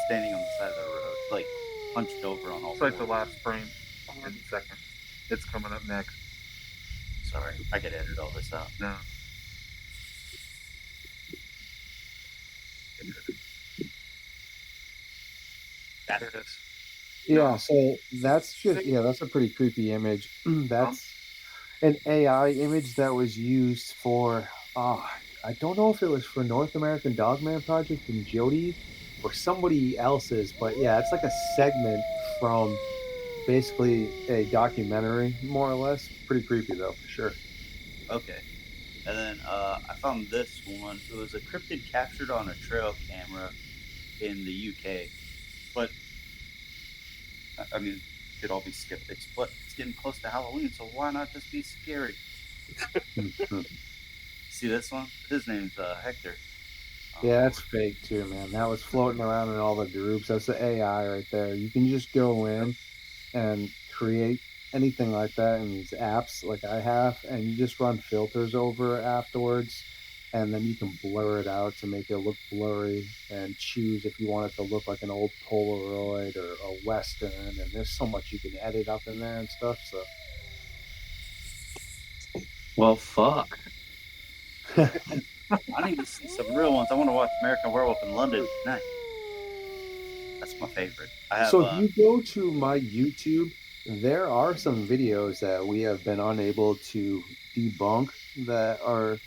standing on the side of the road, like hunched over on all it's like the fours. last frame in the second. It's coming up next. Sorry, I could edit all this out. No. There it is. No. So that's just that's a pretty creepy image. That's an AI image that was used for I don't know if it was for North American Dogman Project in Jody or somebody else's, but yeah, it's like a segment from basically a documentary, more or less. Pretty creepy though, for sure. Okay. And then I found this one. It was a cryptid captured on a trail camera in the UK. But, I mean, it could all be skeptics, but it's getting close to Halloween, so why not just be scary? See this one? His name's Hector. Yeah, that's fake too, man. That was floating around in all the groups. That's the AI right there. You can just go in and create anything like that in these apps like I have, and you just run filters over it afterwards, and then you can blur it out to make it look blurry and choose if you want it to look like an old Polaroid or a Western, and there's so much you can edit up in there and stuff, so. Well, fuck. I need to see some real ones. I want to watch American Werewolf in London tonight. That's my favorite. So if you go to my YouTube, there are some videos that we have been unable to debunk that are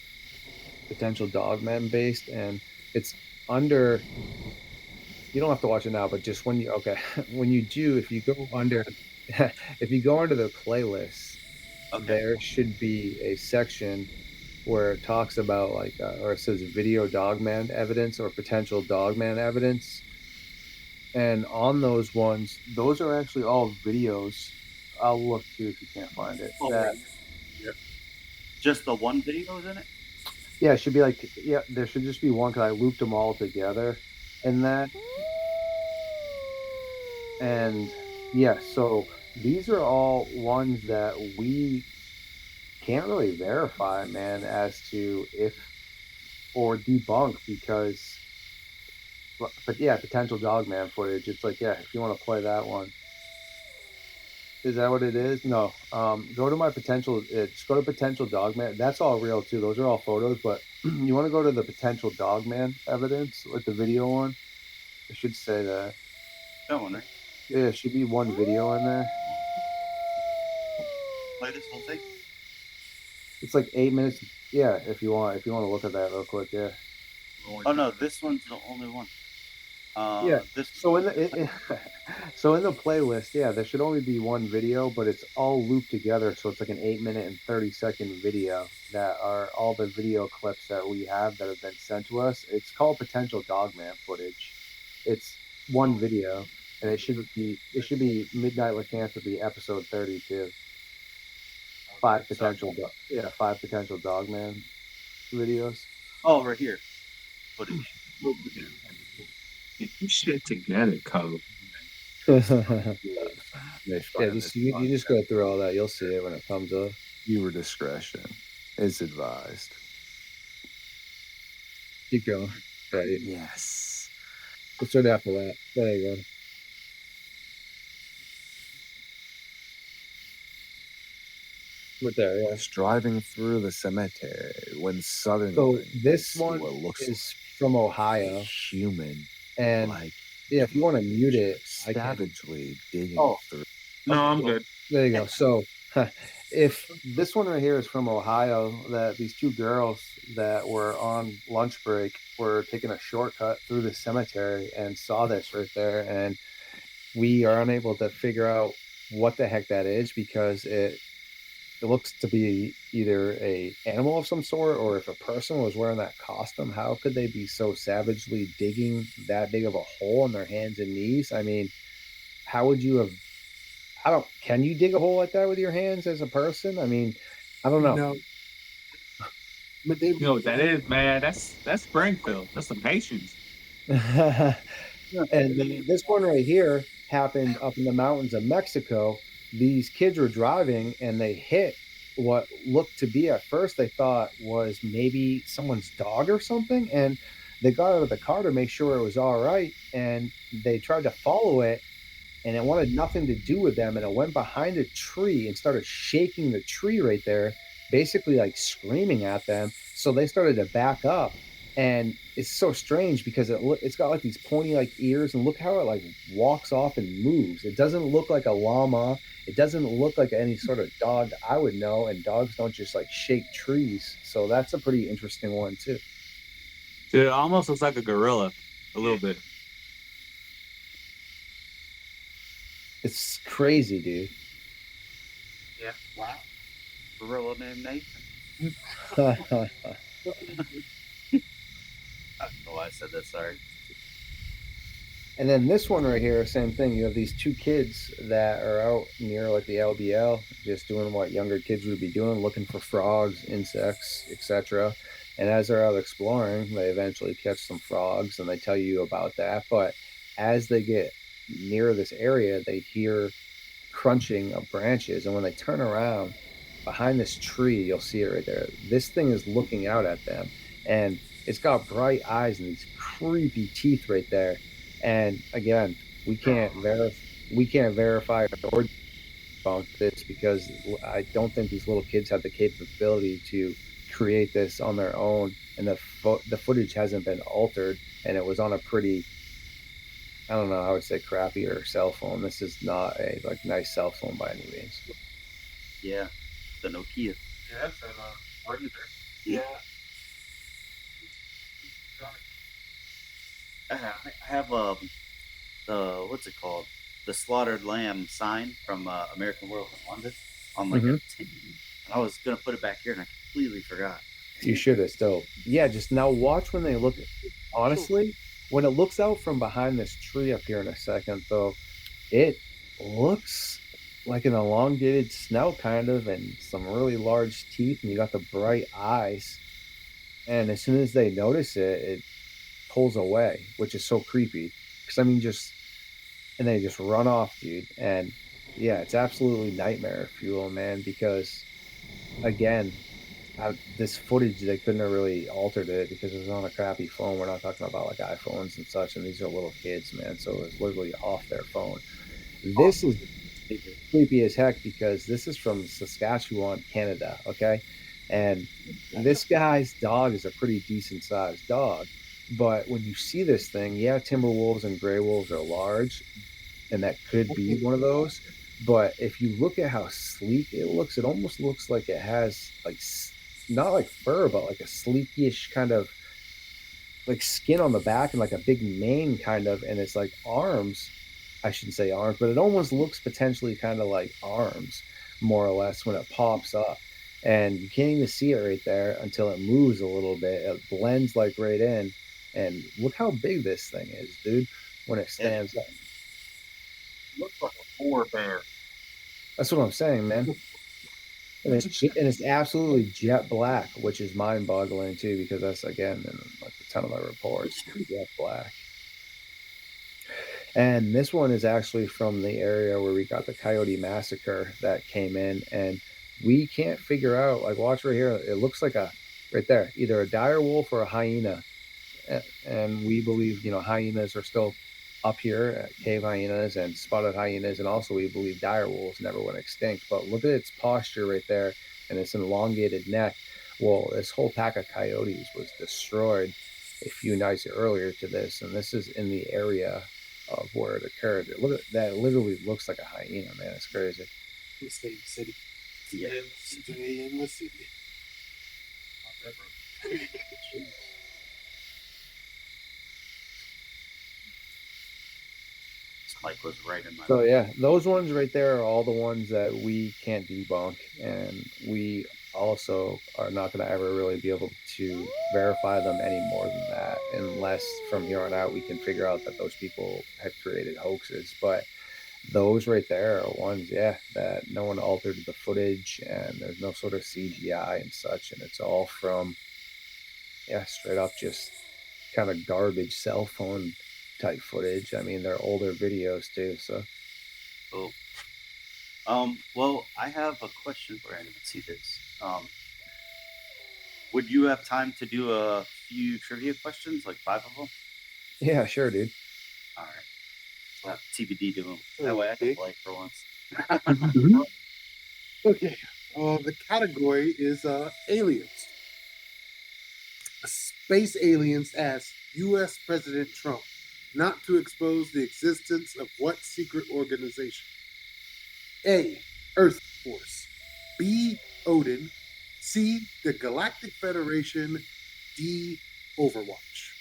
potential dogman based, and it's under. You don't have to watch it now, but just when you when you do, if you go under the playlist, there should be a section where it talks about or it says video dogman evidence or potential dogman evidence. And on those ones, those are actually all videos. I'll look too if you can't find it. Just the one video is in it? Yeah, it should be there should just be one because I looped them all together in that. And so these are all ones that we can't really verify, man, as to if or debunk because. But yeah, potential dogman footage. It's if you want to play that one. Is that what it is? No. Go to my potential. Just go to potential dogman. That's all real too. Those are all photos. But you want to go to the potential dogman evidence, like the video one. It should say that. That one, right? Yeah, it should be one video in there. Play this whole thing. It's like 8 minutes. Yeah, if you want to look at that real quick. Yeah. Oh no, this one's the only one. So in the playlist, there should only be one video, but it's all looped together, so it's like an 8 minute and 30-second video that are all the video clips that we have that have been sent to us. It's called potential dogman footage. It's one video, and it should be Midnight Lycanthropy episode 32. 5 potential dogman videos. Oh, right here. Footage. Get your shit together, Cole. You just go through all that. You'll see it when it comes up. Viewer discretion is advised. Keep going. Right. Yes. Let's start after that. There you go. Right there, yeah. Just driving through the cemetery when suddenly. So this one is from Ohio. Human. And if you want to mute it, savagely digging through. No, I'm good. There you go. So if this one right here is from Ohio, that these two girls that were on lunch break were taking a shortcut through the cemetery and saw this right there, and we are unable to figure out what the heck that is because it looks to be either a animal of some sort, or if a person was wearing that costume, how could they be so savagely digging that big of a hole in their hands and knees? I mean, how would you have? Can you dig a hole like that with your hands as a person? I mean, I don't know. No. But You know what that is, man? That's Springfield. That's some Haitians. And then this one right here happened up in the mountains of Mexico. These kids were driving and they hit what looked to be, at first they thought was maybe someone's dog or something, and they got out of the car to make sure it was all right, and they tried to follow it, and it wanted nothing to do with them, and it went behind a tree and started shaking the tree right there, basically like screaming at them. So they started to back up, And it's so strange because it's got like these pointy like ears, and look how it like walks off and moves. It doesn't look like a llama. It doesn't look like any sort of dog I would know, and dogs don't just like shake trees. So that's a pretty interesting one too. Dude, it almost looks like a gorilla, a little bit. It's crazy, dude. Yeah. Wow. Gorilla named Nathan. And I don't know why I said that. Sorry. then this one right here, same thing. You have these two kids that are out near like the LBL, just doing what younger kids would be doing, looking for frogs, insects, etc. And as they're out exploring, they eventually catch some frogs, and they tell you about that. But as they get near this area, they hear crunching of branches, and when they turn around behind this tree, you'll see it right there. This thing is looking out at them, and it's got bright eyes and these creepy teeth right there. And again, we can't verify or debunk this because I don't think these little kids have the capability to create this on their own, and the footage hasn't been altered, and it was on a pretty, I don't know, I would say crappier cell phone. This is not a like nice cell phone by any means. Yeah, the Nokia. Yeah, that's an argument. Yeah. I have the what's it called? The slaughtered lamb sign from American World in London on like a tin. And I was gonna put it back here, and I completely forgot. You should have still. Yeah, just now watch when they look. Honestly, when it looks out from behind this tree up here in a second, though, it looks like an elongated snout kind of, and some really large teeth, and you got the bright eyes. And as soon as they notice it, it pulls away, which is so creepy. Because I mean, and they just run off, dude. And yeah, it's absolutely nightmare fuel, man. Because again, this footage, they couldn't have really altered it because it was on a crappy phone. We're not talking about like iPhones and such, and these are little kids, man. So it's literally off their phone. This is creepy as heck because this is from Saskatchewan, Canada. Okay, and this guy's dog is a pretty decent sized dog, but when you see this thing, yeah, timber wolves and gray wolves are large, and that could be one of those. But if you look at how sleek it looks, it almost looks like it has like not like fur, but like a sleekish kind of like skin on the back and like a big mane kind of, and it's like arms. I shouldn't say arms, but it almost looks potentially kind of like arms, more or less, when it pops up. And you can't even see it right there until it moves a little bit. It blends like right in. And look how big this thing is, dude, when it stands up. Looks like a polar bear. That's what I'm saying, man. And it's absolutely jet black, which is mind-boggling too, because that's again in like a ton of my reports, jet black. And this one is actually from the area where we got the coyote massacre that came in, and we can't figure out. Like, watch right here. It looks like right there, either a dire wolf or a hyena. And we believe, hyenas are still up here, cave hyenas and spotted hyenas, and also we believe dire wolves never went extinct. But look at its posture right there and its elongated neck. Well, this whole pack of coyotes was destroyed a few nights earlier to this, and this is in the area of where it occurred. Look at that; it literally looks like a hyena, man. It's crazy. Stay in the city. Yeah. Stay in the city. Mike was right in my. So yeah, those ones right there are all the ones that we can't debunk, and we also are not going to ever really be able to verify them any more than that, unless from here on out we can figure out that those people had created hoaxes. But those right there are ones, that no one altered the footage, and there's no sort of CGI and such, and it's all from straight up just kind of garbage cell phone type footage. I mean, they're older videos too, so. Cool. Well, I have a question for anyone. See this. Would you have time to do a few trivia questions, like 5 of them? Yeah, sure, dude. All right. I'll have TBD do them. That way I can play for once. Okay. The category is aliens. Space aliens ask U.S. President Trump not to expose the existence of what secret organization? A. Earth Force. B. Odin. C. The Galactic Federation. D. Overwatch.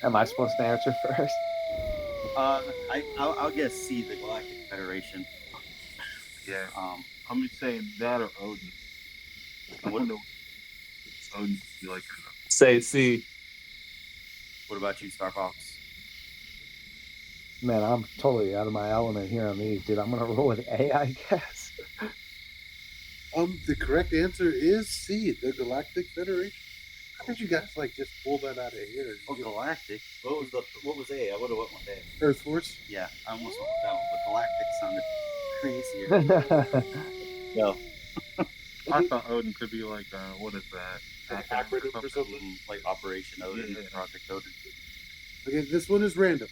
Am I supposed to answer first? I'll guess C, the Galactic Federation. Yeah. I'm just saying that or Odin. I wouldn't know. Odin would be like. Say C. What about you, Star Fox? Man, I'm totally out of my element here on these, dude. I'm gonna roll with A, I guess. The correct answer is C, the Galactic Federation. How did you guys just pull that out of here? Oh, Galactic. What was A? I would have went with A. Earth Force. Yeah, I almost went with that one, but Galactic sounded crazier. No. I thought Odin could be like, what is that? An acronym or something? Like Operation Odin, Project Odin. Okay, this one is random.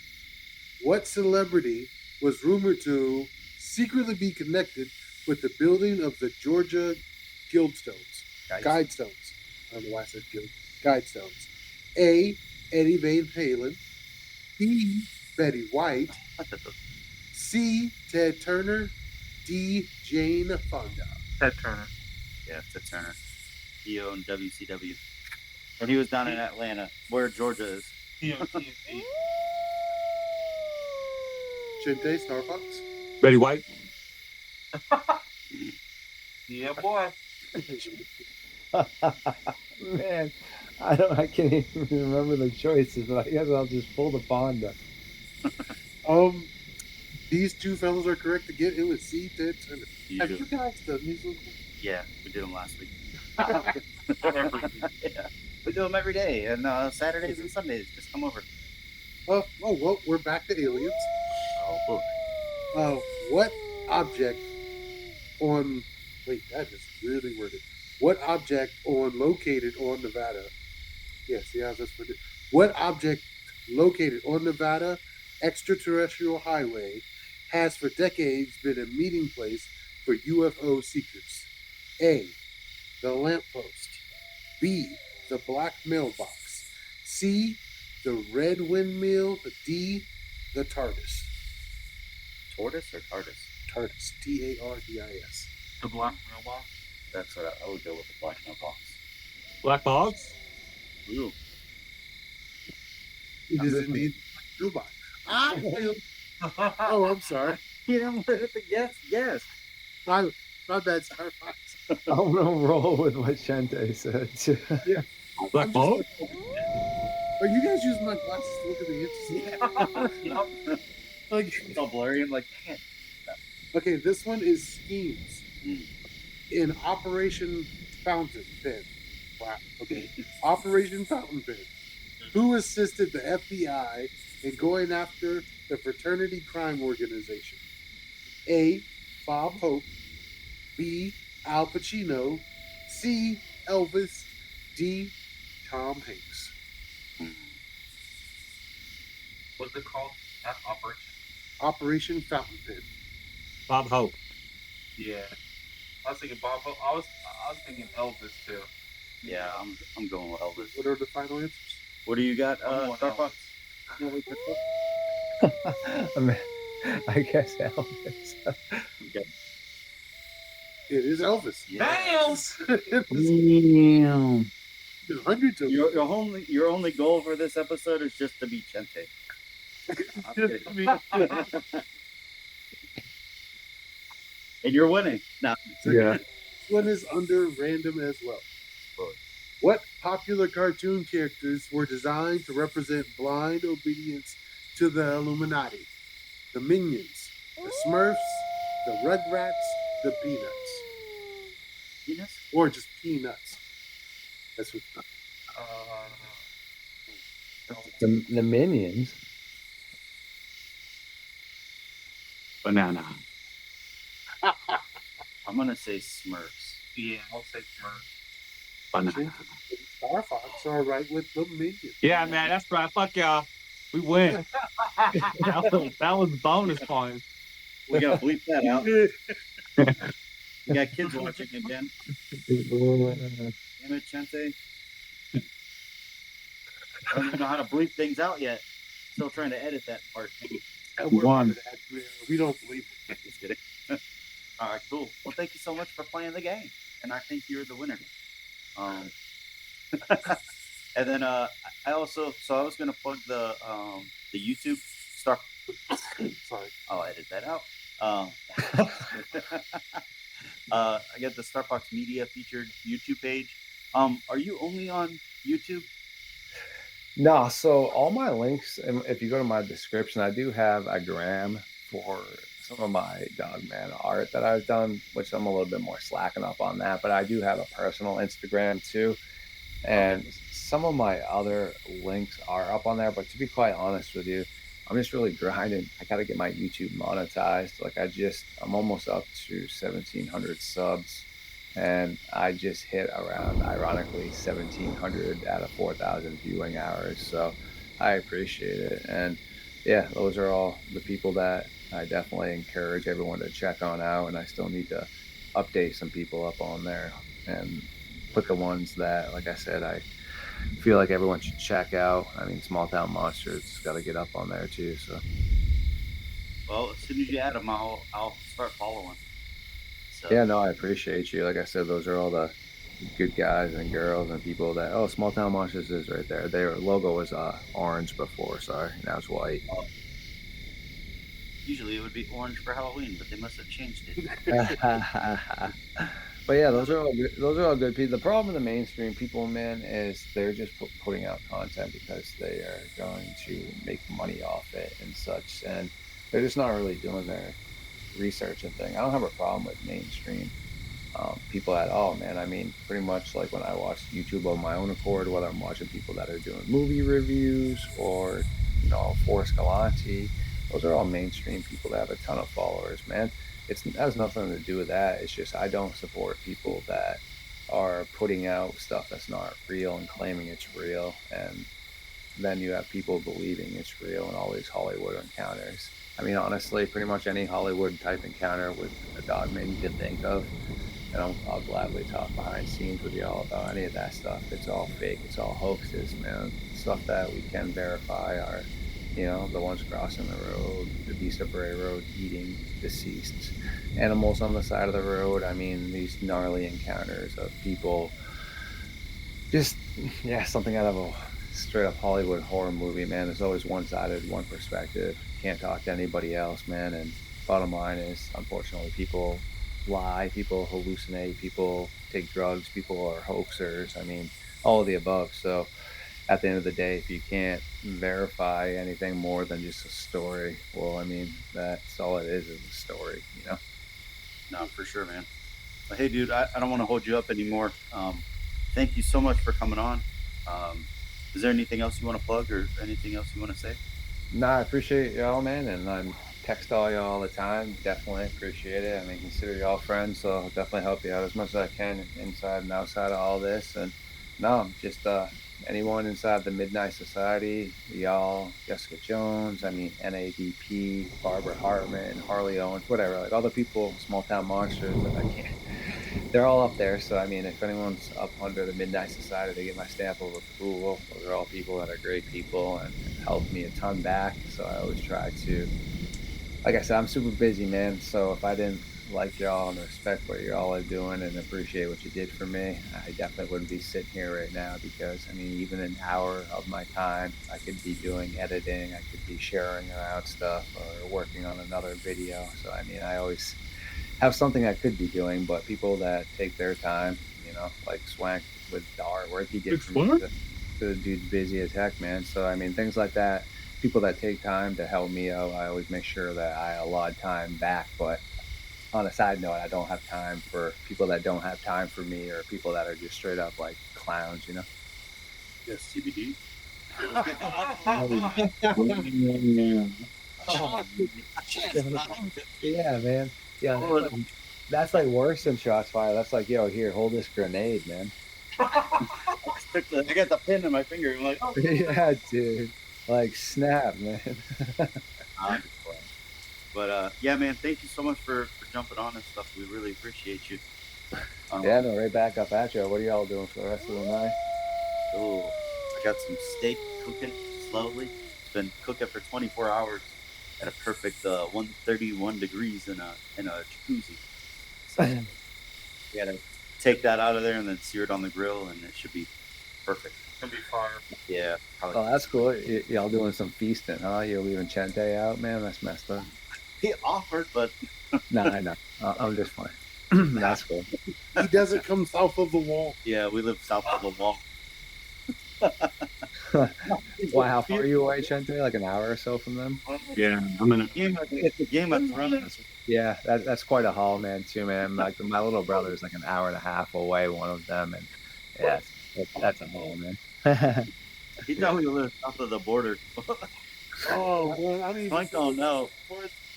What celebrity was rumored to secretly be connected with the building of the Georgia Guidestones? Guidestones. I don't know why I said guild. Guidestones. A. Eddie Van Halen. B. Betty White. C. Ted Turner. D. Jane Fonda. Ted Turner. Yeah, Ted Turner. He owned WCW. And he was down in Atlanta, where Georgia is. He owned TNT. Chinte, Star Fox. Betty White. Yeah, boy. Man, I can't even remember the choices, but I guess I'll just pull the Fonda. These two fellows are correct again. It was C. Ted Turner. Have you guys done these ones? Yeah, we did them last week. Yeah. We do them every day, and Saturdays and Sundays. Just come over. Well, we're back to aliens. Oh, book. What object on... Wait, that is really worded. What object located on Nevada... Yeah, see how that's worded? What object located on Nevada extraterrestrial highway has for decades been a meeting place for UFO seekers? A. The lamppost. B. The black mailbox. C. The red windmill. D. The TARDIS. Tortoise or TARDIS? TARDIS. TARDIS. The black mailbox. That's what I would go with, the black mailbox. Black box. Ooh. It is indeed the box. Oh, I'm sorry. You don't let the guess. My bad, Star Fox. I'm gonna roll with what Chente said. Yeah. Black box. Are you guys using my glasses to look at the answers? It's all blurry. I'm like, damn. Okay, this one is schemes. In Operation Fountain Pen. Wow. Okay. Operation Fountain Pen. Who assisted the FBI in going after the fraternity crime organization? A. Bob Hope. B. Al Pacino. C. Elvis. D. Tom Hanks. What's it called? That operation? Operation Fountain Pen. Bob Hope. Yeah. I was thinking Bob Hope. I was thinking Elvis too. Yeah, I'm going with Elvis. What are the final answers? What do you got, Star Fox? I guess Elvis. Okay. It is Elvis. Yes. Damn. There's hundreds of Your only goal for this episode is just to beat Chente. I'm kidding. And you're winning. No. Yeah. This one is under random as well. What popular cartoon characters were designed to represent blind obedience to the Illuminati? The Minions, the Smurfs, the Rugrats, the Peanuts. Peanuts? Or just Peanuts. That's what. The Minions. Banana. I'm gonna say Smurfs. Yeah, I'll say Smurfs. Banana. Star Fox are right with the Minions. Yeah, man, that's right. Fuck y'all. We win. that was bonus points. We gotta bleep that out. We got kids watching again. Damn it, Chente. I don't even know how to bleep things out yet. Still trying to edit that part. We don't believe it. Just kidding. All right, cool. Well, thank you so much for playing the game, and I think you're the winner. And then I also, so I was gonna plug the YouTube Star. Sorry, I'll edit that out. I got the Starbucks Media featured YouTube page. Are you only on YouTube? No, so all my links, and if you go to my description, I do have a gram for some of my Dogman art that I've done, which I'm a little bit more slacking up on that. But I do have a personal Instagram too, and some of my other links are up on there. But to be quite honest with you, I'm just really grinding. I got to get my YouTube monetized. Like I'm almost up to 1,700 subs. And I just hit around, ironically, 1,700 out of 4,000 viewing hours. So I appreciate it. And yeah, those are all the people that I definitely encourage everyone to check on out. And I still need to update some people up on there and put the ones that, like I said, I feel like everyone should check out. I mean, Small Town Monsters got to get up on there too. So, well, as soon as you add them, I'll start following. So. Yeah, no, I appreciate you. Like I said, those are all the good guys and girls and people that, oh, Small Town Monsters is right there. Their logo was orange before, sorry. Now it's white. Usually it would be orange for Halloween, but they must have changed it. But yeah, those are all good people. The problem with the mainstream people, man, is they're just putting out content because they are going to make money off it and such, and they're just not really doing their research and thing. I don't have a problem with mainstream people at all, man. I mean, pretty much like when I watch YouTube on my own accord, whether I'm watching people that are doing movie reviews or, Forrest Galanti, those are all mainstream people that have a ton of followers, man. It has nothing to do with that. It's just I don't support people that are putting out stuff that's not real and claiming it's real, and then you have people believing it's real and all these Hollywood encounters. I mean, honestly, pretty much any Hollywood type encounter with a Dogman you can think of, and I'll gladly talk behind scenes with y'all about any of that stuff. It's all fake. It's all hoaxes, man. Stuff that we can verify are, the ones crossing the road, the Beast of Bray Road eating deceased animals on the side of the road. I mean, these gnarly encounters of people just, something out of a straight up Hollywood horror movie, man. It's always one-sided, one perspective. Can't talk to anybody else, man. And bottom line is, unfortunately, people lie, people hallucinate, people take drugs, people are hoaxers. I mean, all of the above. So at the end of the day, if you can't verify anything more than just a story, well, I mean, that's all it is a story, No, for sure, man. But hey, dude, I don't want to hold you up anymore. Thank you so much for coming on. Is there anything else you want to plug or anything else you want to say? No, I appreciate y'all, man, and I'm text all y'all all the time. Definitely appreciate it. I mean, consider y'all friends, so I'll definitely help you out as much as I can inside and outside of all this. And no, just anyone inside the Midnight Society, y'all, Jessica Jones, I mean, NADP, Barbara Hartman, Harley Owens, whatever, like all the people, Small Town Monsters that I can't, they're all up there. So, I mean, if anyone's up under the Midnight Society, they get my stamp of approval. Those are all people that are great people and helped me a ton back. So I always try to, like I said, I'm super busy, man. So if I didn't like y'all and respect what y'all are doing and appreciate what you did for me, I definitely wouldn't be sitting here right now, because I mean, even an hour of my time I could be doing editing, I could be sharing around stuff or working on another video. So I mean, I always have something I could be doing, but people that take their time, like Swank with the artwork he did for me, the dude's busy as heck, man. So I mean, things like that, people that take time to help me out, I always make sure that I allot time back. But on a side note, I don't have time for people that don't have time for me, or people that are just straight up like clowns, Yes, CBD. Yeah, man. Yeah, that's like worse than shots fired. That's like, yo, here, hold this grenade, man. I got the pin in my finger. I'm like, oh. Yeah, dude. Like, snap, man. But yeah, man, thank you so much for jumping on and stuff. We really appreciate you. Yeah, no, right back up at you. What are y'all doing for the rest of the night? Oh, I got some steak cooking slowly. It's been cooking for 24 hours at a perfect 131 degrees in a jacuzzi. So we gotta take that out of there and then sear it on the grill, and it should be perfect. It's gonna be fire. Yeah, probably. Oh, that's cool. Y'all doing some feasting, huh? You're leaving Chente out, man. That's messed up. He offered, but Nah, I know. I'm just fine. That's cool. He doesn't come south of the wall. yeah, we live south of the wall. Why? How far are you away, Chente? Like an hour or so from them? Yeah, I'm in a It's a Game of Thrones. Yeah, that's quite a haul, man. Too, man. Like my little brother is like an hour and a half away. One of them, and yeah, that's a haul, man. He thought we lived south of the border. Oh man, I mean, Mike don't know.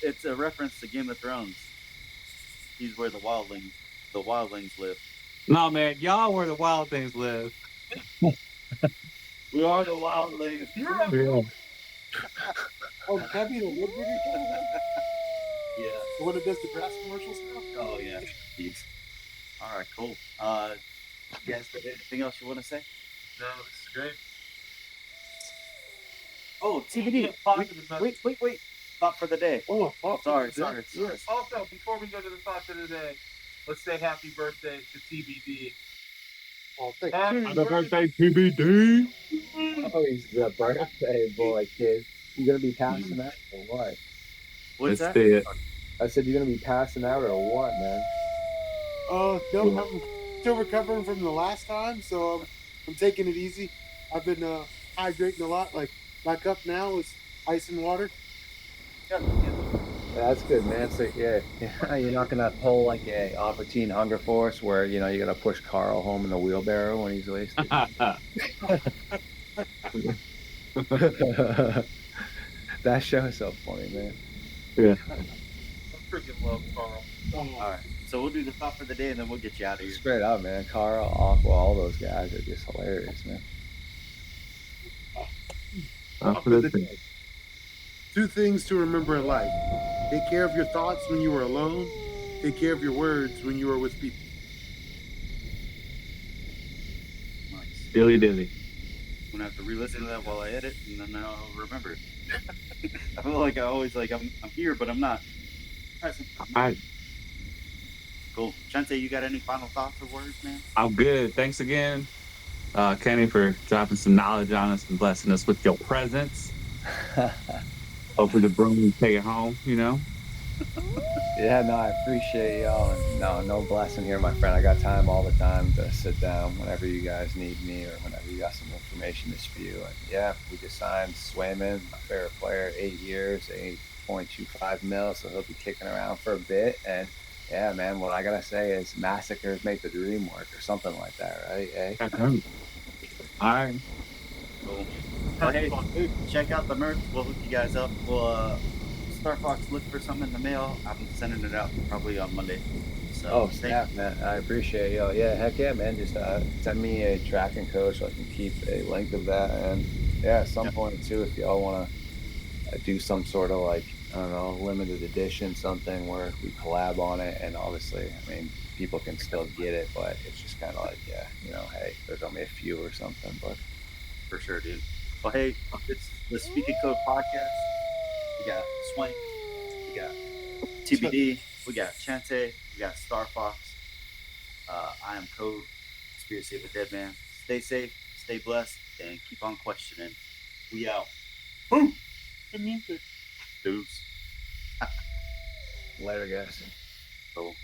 It's a reference to Game of Thrones. He's where the wildlings live. No, man, y'all where the wild things live. We are the wildlings. Yeah. oh, can that be the Woodward you're talking about? Yeah. The one that does the grass commercials now? Oh yeah. Jeez. All right, cool. You guys got anything else you want to say? No, this is great. Oh, TBD. Wait. Thought for the day. Oh, Sorry. Also, before we go to the thought of the day, let's say happy birthday to TBD. Oh, thank Happy you. birthday, TBD. Oh, he's the birthday boy, kid. You gonna be passing out or what? What's Let's that? see it. I said you're gonna be passing out or what, man? No, I'm still recovering from the last time, so I'm taking it easy. I've been hydrating a lot. Like my cup now is ice and water. That's good, man. So yeah, you're not gonna pull like a Albertine Hunger Force where you gotta push Carl home in the wheelbarrow when he's wasted. That show is so funny, man. Yeah. I freaking love Carl. All right. So we'll do the thought for the day, and then we'll get you out of here. Straight up, man. Carl, Aqua, all those guys are just hilarious, man. Two things to remember in life: take care of your thoughts when you are alone. Take care of your words when you are with people. Nice. Dilly dilly. I'm gonna have to re-listen to that while I edit, and then I'll remember it. I feel like I always I'm here, but I'm not. Present. All right. Cool. Chante, you got any final thoughts or words, man? I'm good. Thanks again, Kenny, for dropping some knowledge on us and blessing us with your presence. Hopefully the broom will take it home, Yeah, no, I appreciate y'all. And no blessing here, my friend. I got time all the time to sit down whenever you guys need me or whenever you got some information to spew. And yeah, we just signed Swayman, my favorite player, 8 years, 8.25 mil, so he'll be kicking around for a bit. And yeah, man, what I gotta say is massacres make the dream work or something like that, right? Eh? All right. Cool. Well, hey, check out the merch. We'll hook you guys up. We'll Star Fox look for something in the mail. I'm sending it out probably on Monday. So Snap, man. I appreciate you. Yeah, heck yeah, man. Just send me a tracking code so I can keep a link of that. And yeah, at some point too, if y'all want to do some sort of like, I don't know, limited edition, something where we collab on it. And obviously, I mean, people can still get it, but it's just kind of like, yeah, hey, there's only a few or something, but for sure, dude. Well, hey, it's the SpeakInCOAD Podcast. We got Swank, we got TBD, we got Chante, we got Star Fox. I am Code, Spirit Save the Dead Man. Stay safe, stay blessed, and keep on questioning. We out. Boom! The music. Deuce. later, guys. Cool.